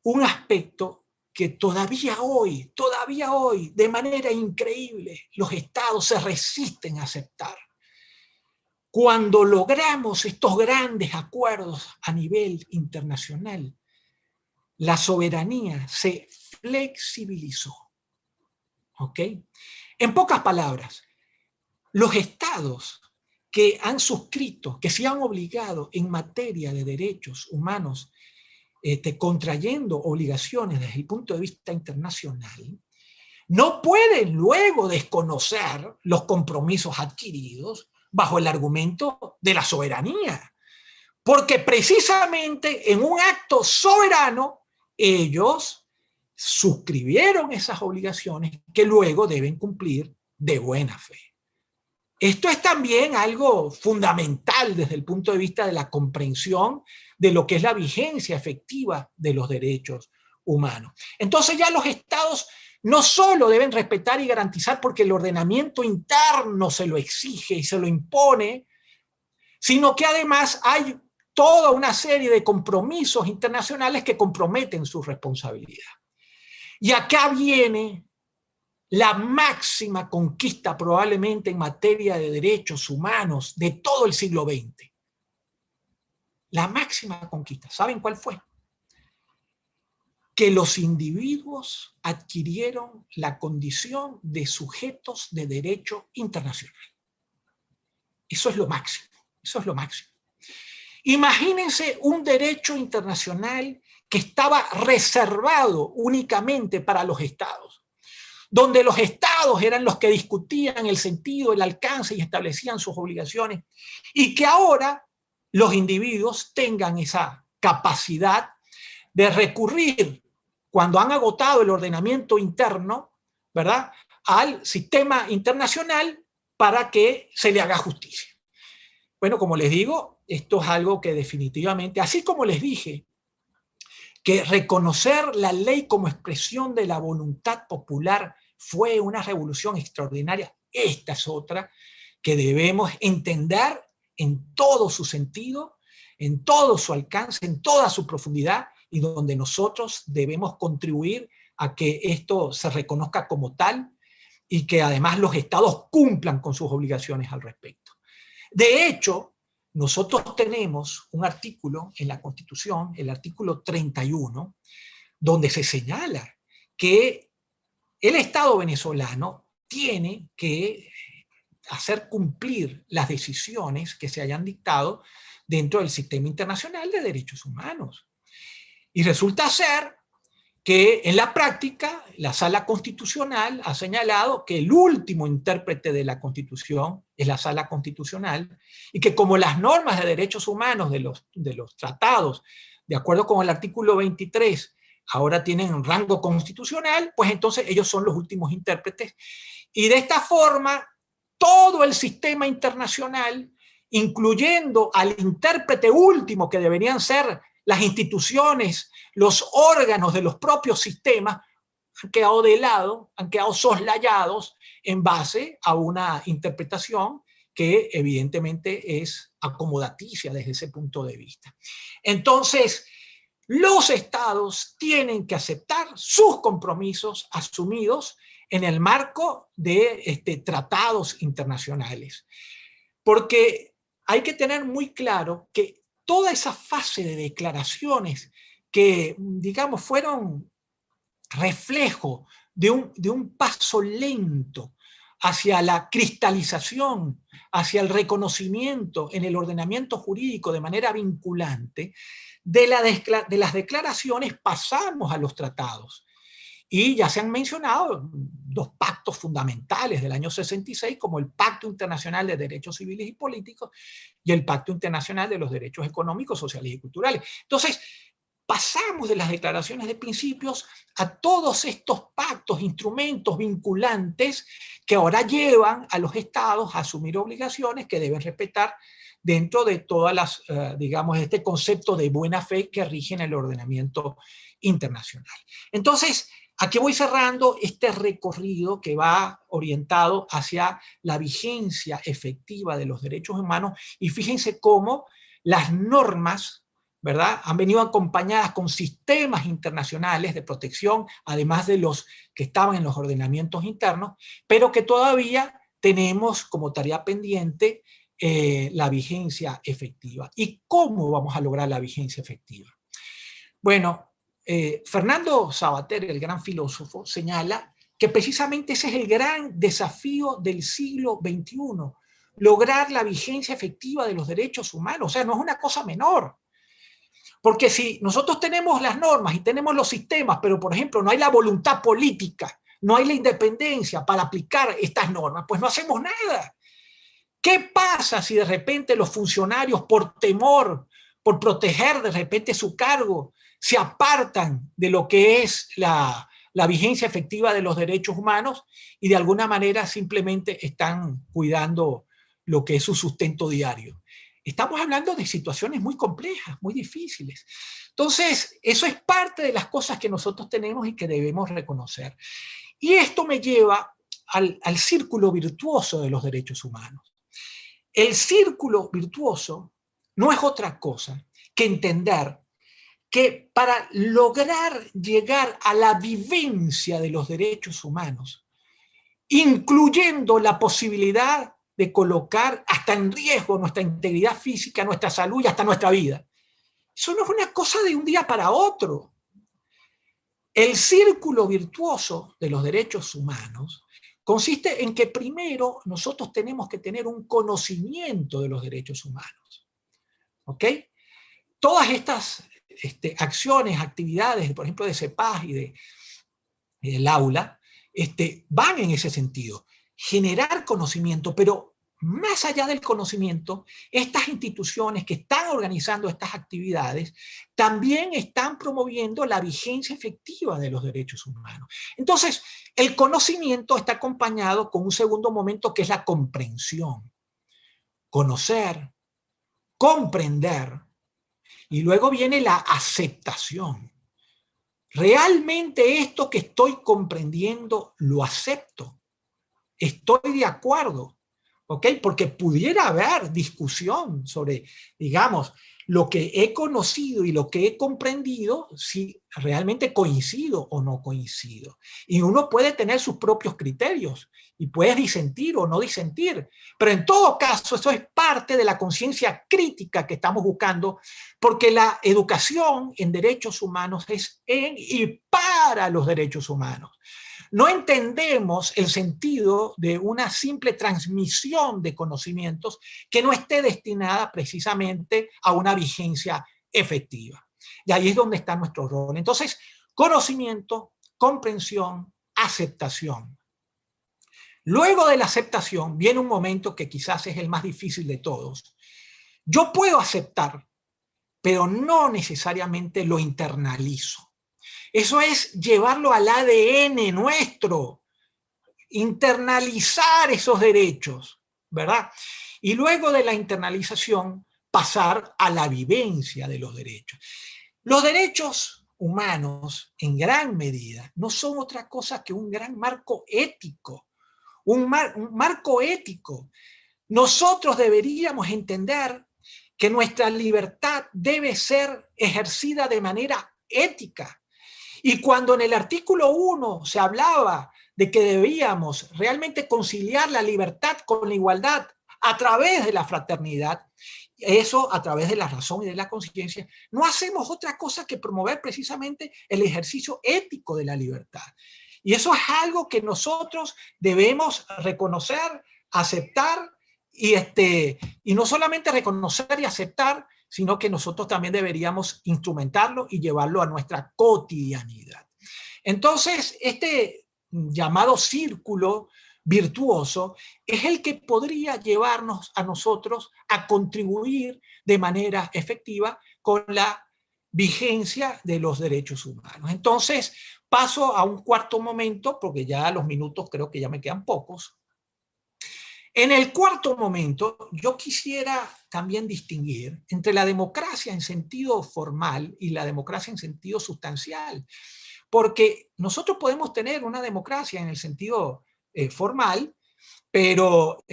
un aspecto que todavía hoy, de manera increíble, los estados se resisten a aceptar. Cuando logramos estos grandes acuerdos a nivel internacional, la soberanía se flexibilizó. ¿Ok? En pocas palabras, los estados que han suscrito, que se han obligado en materia de derechos humanos, contrayendo obligaciones desde el punto de vista internacional, no pueden luego desconocer los compromisos adquiridos bajo el argumento de la soberanía. Porque precisamente en un acto soberano, ellos suscribieron esas obligaciones que luego deben cumplir de buena fe. Esto es también algo fundamental desde el punto de vista de la comprensión de lo que es la vigencia efectiva de los derechos humanos. Entonces ya los estados no solo deben respetar y garantizar porque el ordenamiento interno se lo exige y se lo impone, sino que además hay toda una serie de compromisos internacionales que comprometen su responsabilidad. Y acá viene la máxima conquista probablemente en materia de derechos humanos de todo el siglo XX. La máxima conquista, ¿saben cuál fue? Que los individuos adquirieron la condición de sujetos de derecho internacional. Eso es lo máximo, eso es lo máximo. Imagínense un derecho internacional que estaba reservado únicamente para los estados, donde los estados eran los que discutían el sentido, el alcance y establecían sus obligaciones, y que ahora los individuos tengan esa capacidad de recurrir, cuando han agotado el ordenamiento interno, ¿verdad?, al sistema internacional para que se le haga justicia. Bueno, como les digo, esto es algo que definitivamente, así como les dije, que reconocer la ley como expresión de la voluntad popular fue una revolución extraordinaria, esta es otra que debemos entender en todo su sentido, en todo su alcance, en toda su profundidad, y donde nosotros debemos contribuir a que esto se reconozca como tal y que además los estados cumplan con sus obligaciones al respecto. De hecho, nosotros tenemos un artículo en la Constitución, el artículo 31, donde se señala que el Estado venezolano tiene que hacer cumplir las decisiones que se hayan dictado dentro del sistema internacional de derechos humanos. Y resulta ser que en la práctica la Sala Constitucional ha señalado que el último intérprete de la Constitución es la Sala Constitucional y que como las normas de derechos humanos de los tratados, de acuerdo con el artículo 23, ahora tienen rango constitucional, pues entonces ellos son los últimos intérpretes. Y de esta forma, todo el sistema internacional, incluyendo al intérprete último que deberían ser las instituciones, los órganos de los propios sistemas, han quedado de lado, han quedado soslayados en base a una interpretación que evidentemente es acomodaticia desde ese punto de vista. Entonces, los estados tienen que aceptar sus compromisos asumidos en el marco de tratados internacionales. Porque hay que tener muy claro que toda esa fase de declaraciones que, digamos, fueron reflejo de un paso lento hacia la cristalización, hacia el reconocimiento en el ordenamiento jurídico de manera vinculante, de las declaraciones pasamos a los tratados. Y ya se han mencionado dos pactos fundamentales del año 66, como el Pacto Internacional de Derechos Civiles y Políticos y el Pacto Internacional de los Derechos Económicos, Sociales y Culturales. Entonces, pasamos de las declaraciones de principios a todos estos pactos, instrumentos vinculantes que ahora llevan a los estados a asumir obligaciones que deben respetar dentro de todas las, digamos, este concepto de buena fe que rigen el ordenamiento internacional. Entonces, aquí voy cerrando este recorrido que va orientado hacia la vigencia efectiva de los derechos humanos, y fíjense cómo las normas, ¿verdad?, han venido acompañadas con sistemas internacionales de protección, además de los que estaban en los ordenamientos internos, pero que todavía tenemos como tarea pendiente la vigencia efectiva. ¿Y cómo vamos a lograr la vigencia efectiva? Bueno, Fernando Savater, el gran filósofo, señala que precisamente ese es el gran desafío del siglo XXI, lograr la vigencia efectiva de los derechos humanos. O sea, no es una cosa menor. Porque si nosotros tenemos las normas y tenemos los sistemas, pero por ejemplo no hay la voluntad política, no hay la independencia para aplicar estas normas, pues no hacemos nada. ¿Qué pasa si de repente los funcionarios, por temor, por proteger de repente su cargo, se apartan de lo que es la vigencia efectiva de los derechos humanos y de alguna manera simplemente están cuidando lo que es su sustento diario? Estamos hablando de situaciones muy complejas, muy difíciles. Entonces, eso es parte de las cosas que nosotros tenemos y que debemos reconocer. Y esto me lleva al círculo virtuoso de los derechos humanos. El círculo virtuoso no es otra cosa que entender que para lograr llegar a la vivencia de los derechos humanos, incluyendo la posibilidad de colocar hasta en riesgo nuestra integridad física, nuestra salud y hasta nuestra vida, eso no es una cosa de un día para otro. El círculo virtuoso de los derechos humanos consiste en que primero nosotros tenemos que tener un conocimiento de los derechos humanos. ¿Ok? Todas estas acciones, actividades, por ejemplo, de CEPAS y del aula, van en ese sentido. Generar conocimiento, pero más allá del conocimiento, estas instituciones que están organizando estas actividades también están promoviendo la vigencia efectiva de los derechos humanos. Entonces, el conocimiento está acompañado con un segundo momento que es la comprensión. Conocer, comprender, y luego viene la aceptación. ¿Realmente esto que estoy comprendiendo lo acepto? ¿Estoy de acuerdo? ¿Ok? Porque pudiera haber discusión sobre, digamos, lo que he conocido y lo que he comprendido, si realmente coincido o no coincido. Y uno puede tener sus propios criterios y puede disentir o no disentir, pero en todo caso eso es parte de la conciencia crítica que estamos buscando, porque la educación en derechos humanos es en y para los derechos humanos. No entendemos el sentido de una simple transmisión de conocimientos que no esté destinada precisamente a una vigencia efectiva. Y ahí es donde está nuestro rol. Entonces, conocimiento, comprensión, aceptación. Luego de la aceptación viene un momento que quizás es el más difícil de todos. Yo puedo aceptar, pero no necesariamente lo internalizo. Eso es llevarlo al ADN nuestro, internalizar esos derechos, ¿verdad? Y luego de la internalización, pasar a la vivencia de los derechos. Los derechos humanos, en gran medida, no son otra cosa que un gran marco ético, un marco ético. Nosotros deberíamos entender que nuestra libertad debe ser ejercida de manera ética. Y cuando en el artículo 1 se hablaba de que debíamos realmente conciliar la libertad con la igualdad a través de la fraternidad, eso a través de la razón y de la conciencia, no hacemos otra cosa que promover precisamente el ejercicio ético de la libertad. Y eso es algo que nosotros debemos reconocer, aceptar, y no solamente reconocer y aceptar, sino que nosotros también deberíamos instrumentarlo y llevarlo a nuestra cotidianidad. Entonces, este llamado círculo virtuoso es el que podría llevarnos a nosotros a contribuir de manera efectiva con la vigencia de los derechos humanos. Entonces, paso a un cuarto momento, porque ya los minutos creo que ya me quedan pocos. En el cuarto momento, yo quisiera también distinguir entre la democracia en sentido formal y la democracia en sentido sustancial, porque nosotros podemos tener una democracia en el sentido formal, pero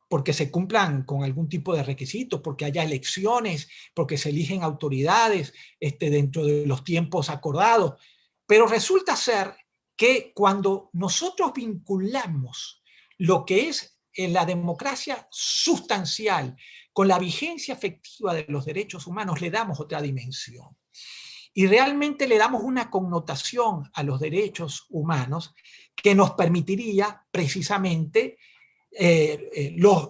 porque se cumplan con algún tipo de requisitos, porque haya elecciones, porque se eligen autoridades dentro de los tiempos acordados. Pero resulta ser que cuando nosotros vinculamos lo que es la democracia sustancial con la vigencia efectiva de los derechos humanos, le damos otra dimensión. Y realmente le damos una connotación a los derechos humanos que nos permitiría precisamente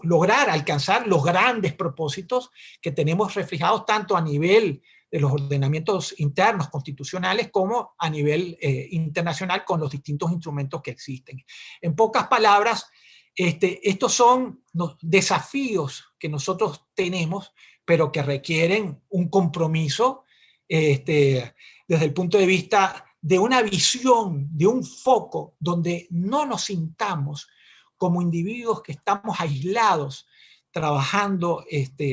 lograr alcanzar los grandes propósitos que tenemos reflejados tanto a nivel de los ordenamientos internos constitucionales como a nivel internacional con los distintos instrumentos que existen. En pocas palabras, estos son los desafíos que nosotros tenemos, pero que requieren un compromiso desde el punto de vista de una visión, de un foco donde no nos sintamos como individuos que estamos aislados trabajando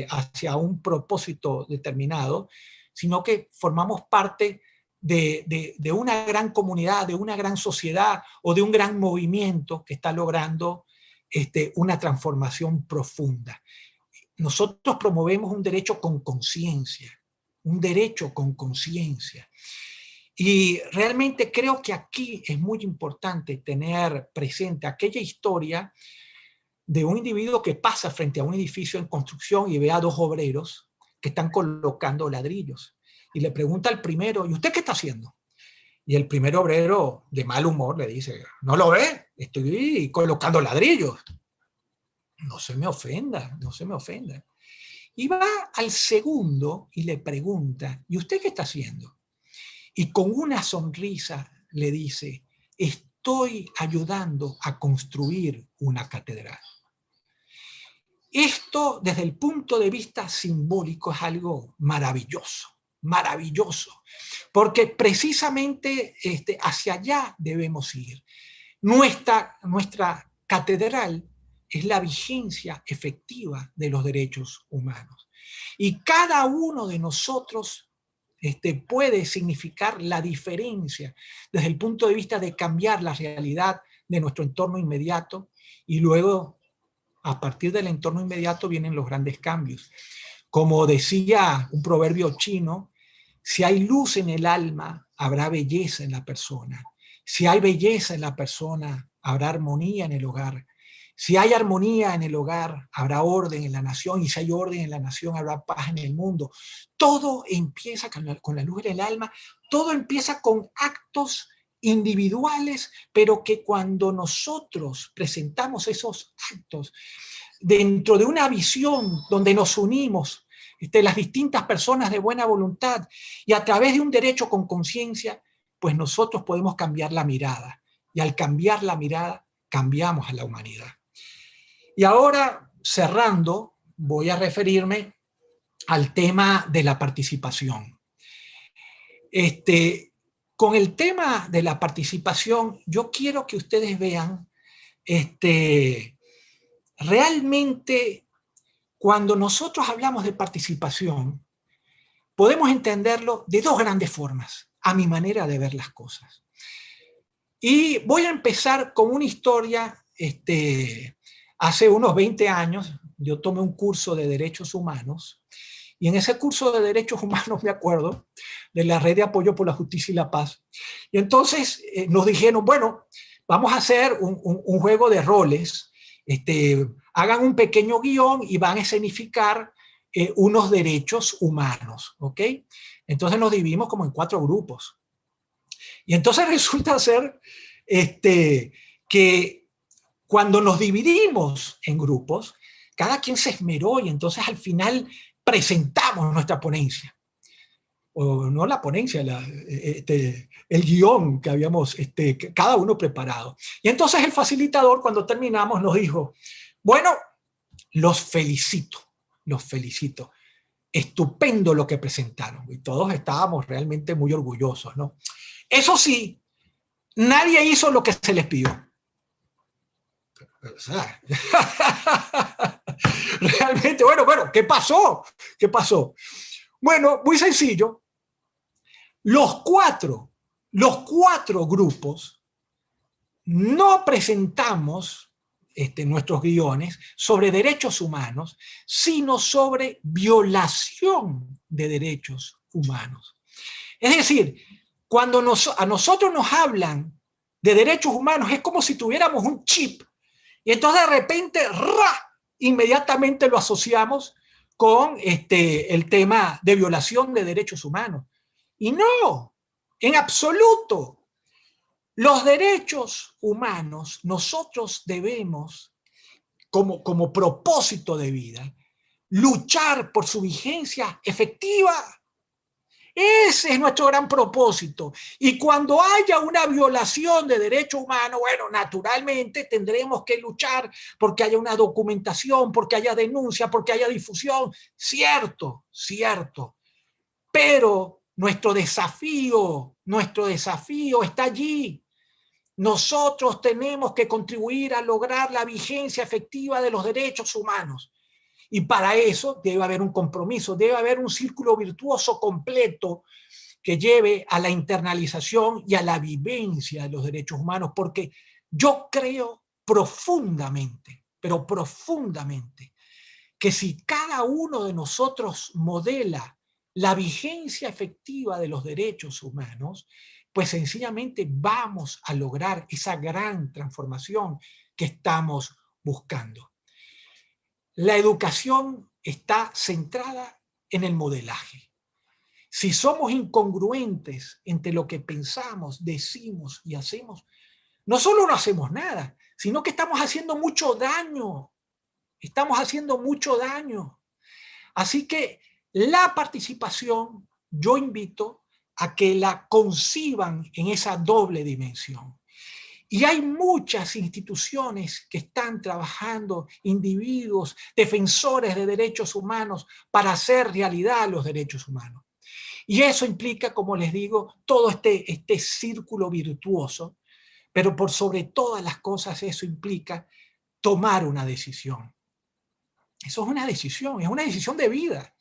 hacia un propósito determinado, sino que formamos parte de una gran comunidad, de una gran sociedad o de un gran movimiento que está logrando una transformación profunda. Nosotros promovemos un derecho con conciencia, un derecho con conciencia. Y realmente creo que aquí es muy importante tener presente aquella historia de un individuo que pasa frente a un edificio en construcción y ve a dos obreros que están colocando ladrillos. Y le pregunta al primero, ¿y usted qué está haciendo? Y el primer obrero, de mal humor, le dice, ¿no lo ve? Estoy colocando ladrillos. No se me ofenda, no se me ofenda. Y va al segundo y le pregunta, ¿y usted qué está haciendo? Y con una sonrisa le dice, estoy ayudando a construir una catedral. Esto, desde el punto de vista simbólico, es algo maravilloso, maravilloso, porque precisamente hacia allá debemos ir. Nuestra catedral es la vigencia efectiva de los derechos humanos. Y cada uno de nosotros puede significar la diferencia desde el punto de vista de cambiar la realidad de nuestro entorno inmediato y luego, a partir del entorno inmediato, vienen los grandes cambios. Como decía un proverbio chino, si hay luz en el alma, habrá belleza en la persona. Si hay belleza en la persona, habrá armonía en el hogar. Si hay armonía en el hogar, habrá orden en la nación, y si hay orden en la nación, habrá paz en el mundo. Todo empieza con la luz en el alma, todo empieza con actos individuales, pero que cuando nosotros presentamos esos actos dentro de una visión donde nos unimos, las distintas personas de buena voluntad, y a través de un derecho con conciencia, pues nosotros podemos cambiar la mirada. Y al cambiar la mirada, cambiamos a la humanidad. Y ahora, cerrando, voy a referirme al tema de la participación. Con el tema de la participación, yo quiero que ustedes vean, realmente, cuando nosotros hablamos de participación, podemos entenderlo de dos grandes formas, a mi manera de ver las cosas. Y voy a empezar con una historia. Hace unos 20 años yo tomé un curso de Derechos Humanos, y en ese curso de Derechos Humanos me acuerdo de la Red de Apoyo por la Justicia y la Paz. Y entonces nos dijeron, bueno, vamos a hacer un juego de roles, hagan un pequeño guión y van a escenificar unos derechos humanos, ¿ok? Entonces nos dividimos como en 4 grupos. Y entonces resulta ser que cuando nos dividimos en grupos, cada quien se esmeró y entonces al final presentamos nuestra ponencia. O no la ponencia, el guión que habíamos cada uno preparado. Y entonces el facilitador, cuando terminamos, nos dijo, bueno, los felicito, estupendo lo que presentaron y todos estábamos realmente muy orgullosos, ¿no? Eso sí, nadie hizo lo que se les pidió. O sea, realmente, bueno, ¿qué pasó? ¿Qué pasó? Bueno, muy sencillo. Los cuatro grupos no presentamos nuestros guiones sobre derechos humanos, sino sobre violación de derechos humanos. Es decir, cuando a nosotros nos hablan de derechos humanos, es como si tuviéramos un chip y entonces de repente inmediatamente lo asociamos con el tema de violación de derechos humanos. Y no, en absoluto. Los derechos humanos, nosotros debemos, como propósito de vida, luchar por su vigencia efectiva. Ese es nuestro gran propósito. Y cuando haya una violación de derechos humanos, bueno, naturalmente tendremos que luchar porque haya una documentación, porque haya denuncia, porque haya difusión. Cierto, cierto. Pero nuestro desafío está allí. Nosotros tenemos que contribuir a lograr la vigencia efectiva de los derechos humanos. Y para eso debe haber un compromiso, debe haber un círculo virtuoso completo que lleve a la internalización y a la vivencia de los derechos humanos, porque yo creo profundamente, pero profundamente, que si cada uno de nosotros modela la vigencia efectiva de los derechos humanos, pues sencillamente vamos a lograr esa gran transformación que estamos buscando. La educación está centrada en el modelaje. Si somos incongruentes entre lo que pensamos, decimos y hacemos, no solo no hacemos nada, sino que estamos haciendo mucho daño. Estamos haciendo mucho daño. Así que la participación, yo invito a que la conciban en esa doble dimensión. Y hay muchas instituciones que están trabajando, individuos, defensores de derechos humanos, para hacer realidad los derechos humanos. Y eso implica, como les digo, todo este círculo virtuoso, pero por sobre todas las cosas eso implica tomar una decisión. Eso es una decisión de vida.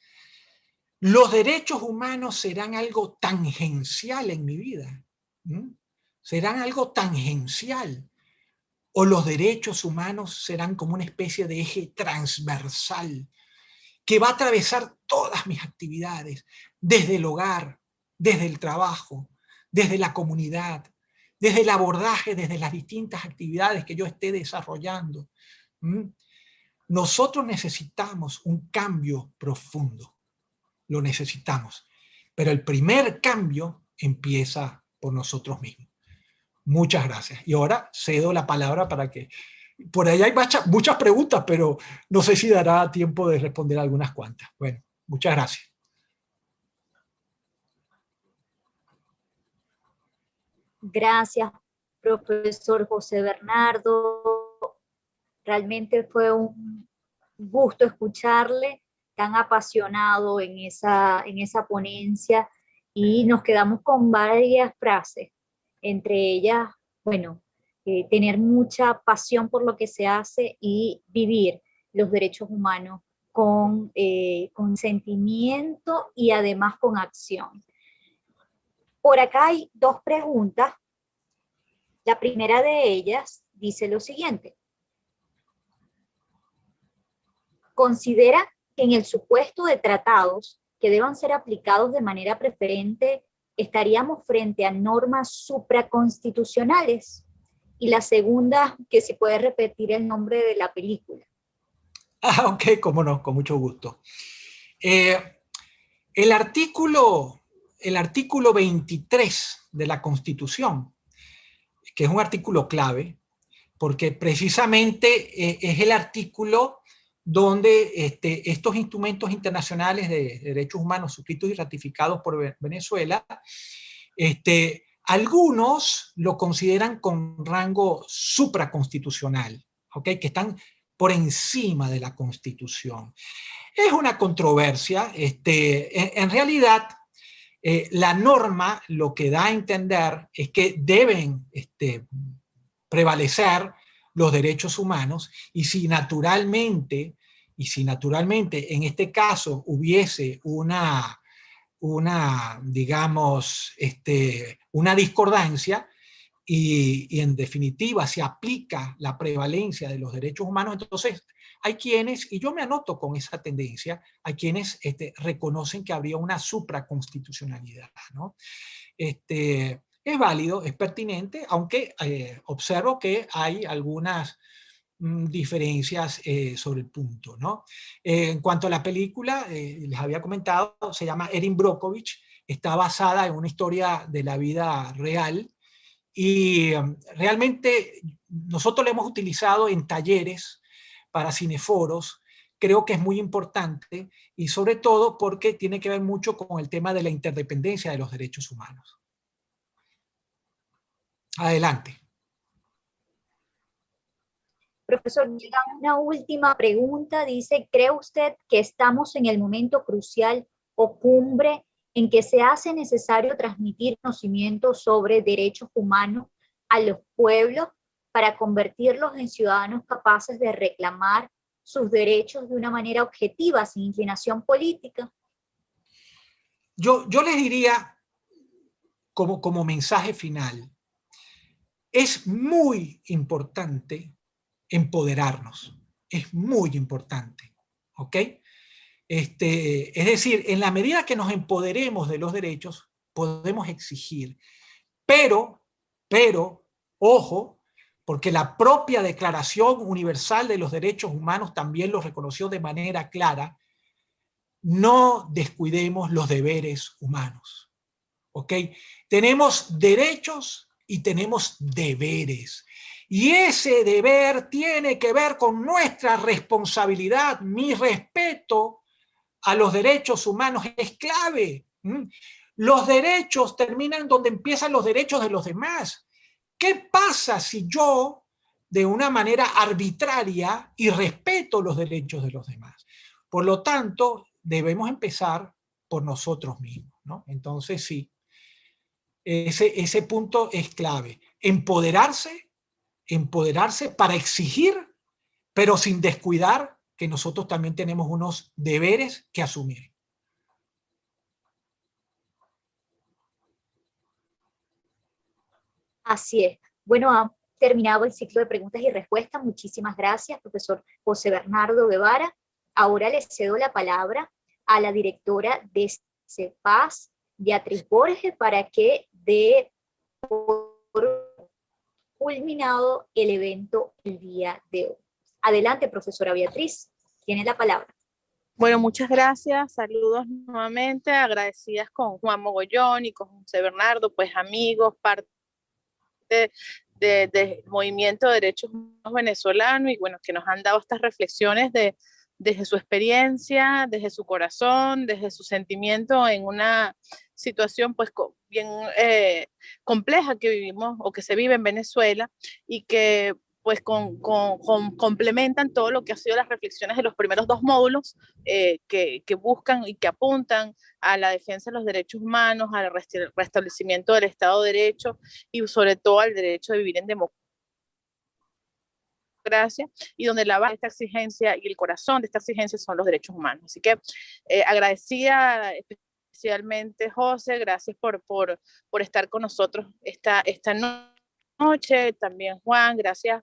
Los derechos humanos serán algo tangencial en mi vida. Serán algo tangencial. O los derechos humanos serán como una especie de eje transversal que va a atravesar todas mis actividades, desde el hogar, desde el trabajo, desde la comunidad, desde el abordaje, desde las distintas actividades que yo esté desarrollando. Nosotros necesitamos un cambio profundo. Lo necesitamos. Pero el primer cambio empieza por nosotros mismos. Muchas gracias. Y ahora cedo la palabra para que... Por ahí hay muchas preguntas, pero no sé si dará tiempo de responder algunas cuantas. Bueno, muchas gracias. Gracias, profesor José Bernardo. Realmente fue un gusto escucharle, tan apasionado en esa ponencia, y nos quedamos con varias frases, entre ellas, bueno, tener mucha pasión por lo que se hace y vivir los derechos humanos con sentimiento y además con acción. Por acá hay dos preguntas. La primera de ellas dice lo siguiente: ¿considera que en el supuesto de tratados que deban ser aplicados de manera preferente estaríamos frente a normas supraconstitucionales? Y la segunda, que si puede repetir el nombre de la película. Ok, cómo no, con mucho gusto. El artículo 23 de la Constitución, que es un artículo clave, porque precisamente es el artículo donde estos instrumentos internacionales de derechos humanos suscritos y ratificados por Venezuela, algunos lo consideran con rango supraconstitucional, ¿okay? Que están por encima de la Constitución. Es una controversia. En realidad, la norma lo que da a entender es que deben prevalecer los derechos humanos, y si naturalmente en este caso hubiese digamos, una discordancia, y en definitiva se aplica la prevalencia de los derechos humanos, entonces hay quienes, y yo me anoto con esa tendencia, hay quienes reconocen que habría una supraconstitucionalidad, ¿no? Es válido, es pertinente, aunque observo que hay algunas diferencias sobre el punto, ¿no? En cuanto a la película, les había comentado, se llama Erin Brockovich, está basada en una historia de la vida real, y realmente nosotros la hemos utilizado en talleres para cineforos. Creo que es muy importante, y sobre todo porque tiene que ver mucho con el tema de la interdependencia de los derechos humanos. Adelante. Profesor, llega una última pregunta. Dice, ¿cree usted que estamos en el momento crucial o cumbre en que se hace necesario transmitir conocimiento sobre derechos humanos a los pueblos para convertirlos en ciudadanos capaces de reclamar sus derechos de una manera objetiva, sin inclinación política? Yo les diría, como mensaje final, es muy importante empoderarnos. Es muy importante, ¿ok? Es decir, en la medida que nos empoderemos de los derechos, podemos exigir. Pero, ojo, porque la propia Declaración Universal de los Derechos Humanos también lo reconoció de manera clara, no descuidemos los deberes humanos, ¿ok? Tenemos derechos y tenemos deberes. Y ese deber tiene que ver con nuestra responsabilidad. Mi respeto a los derechos humanos es clave. Los derechos terminan donde empiezan los derechos de los demás. ¿Qué pasa si yo, de una manera arbitraria, irrespeto los derechos de los demás? Por lo tanto, debemos empezar por nosotros mismos, ¿no? Entonces, sí, ese punto es clave. Empoderarse para exigir, pero sin descuidar que nosotros también tenemos unos deberes que asumir. Así es. Bueno, ha terminado el ciclo de preguntas y respuestas. Muchísimas gracias, profesor José Bernardo Guevara. Ahora le cedo la palabra a la directora de CEPAS, Beatriz Borges, para que dé por culminado el evento el día de hoy. Adelante, profesora Beatriz, tiene la palabra. Bueno, muchas gracias, saludos nuevamente, agradecidas con Juan Mogollón y con José Bernardo, pues amigos, parte del movimiento de derechos humanos venezolano, y bueno, que nos han dado estas reflexiones desde su experiencia, desde su corazón, desde su sentimiento en una situación pues bien compleja que vivimos o que se vive en Venezuela, y que pues complementan todo lo que ha sido las reflexiones de los primeros dos módulos que buscan y que apuntan a la defensa de los derechos humanos, al restablecimiento del Estado de Derecho y sobre todo al derecho de vivir en democracia, y donde la base de esta exigencia y el corazón de esta exigencia son los derechos humanos. Así que agradecida especialmente, José, gracias por estar con nosotros esta noche. También, Juan, gracias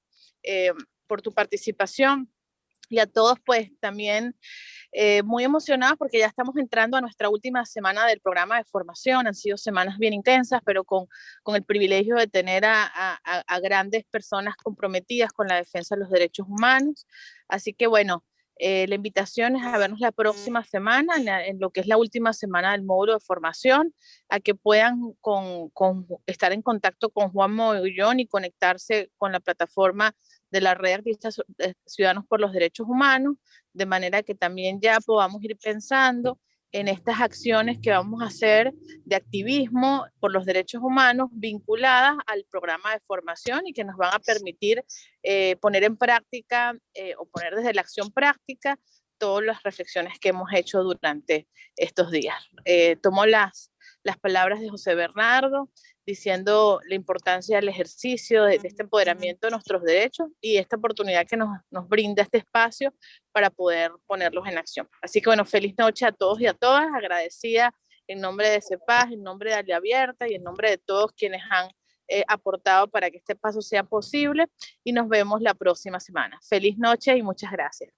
por tu participación. Y a todos, pues, también muy emocionados porque ya estamos entrando a nuestra última semana del programa de formación. Han sido semanas bien intensas, pero con el privilegio de tener a grandes personas comprometidas con la defensa de los derechos humanos. Así que, bueno, la invitación es a vernos la próxima semana, en lo que es la última semana del módulo de formación, a que puedan estar en contacto con Juan Mogollón y conectarse con la plataforma de la Red de Artistas Ciudadanos por los Derechos Humanos, de manera que también ya podamos ir pensando en estas acciones que vamos a hacer de activismo por los derechos humanos vinculadas al programa de formación, y que nos van a permitir poner en práctica o poner desde la acción práctica todas las reflexiones que hemos hecho durante estos días. Tomo las palabras de José Bernardo, diciendo la importancia del ejercicio, de este empoderamiento de nuestros derechos y esta oportunidad que nos brinda este espacio para poder ponerlos en acción. Así que bueno, feliz noche a todos y a todas, agradecida en nombre de CEPAS, en nombre de Aula Abierta y en nombre de todos quienes han aportado para que este paso sea posible, y nos vemos la próxima semana. Feliz noche y muchas gracias.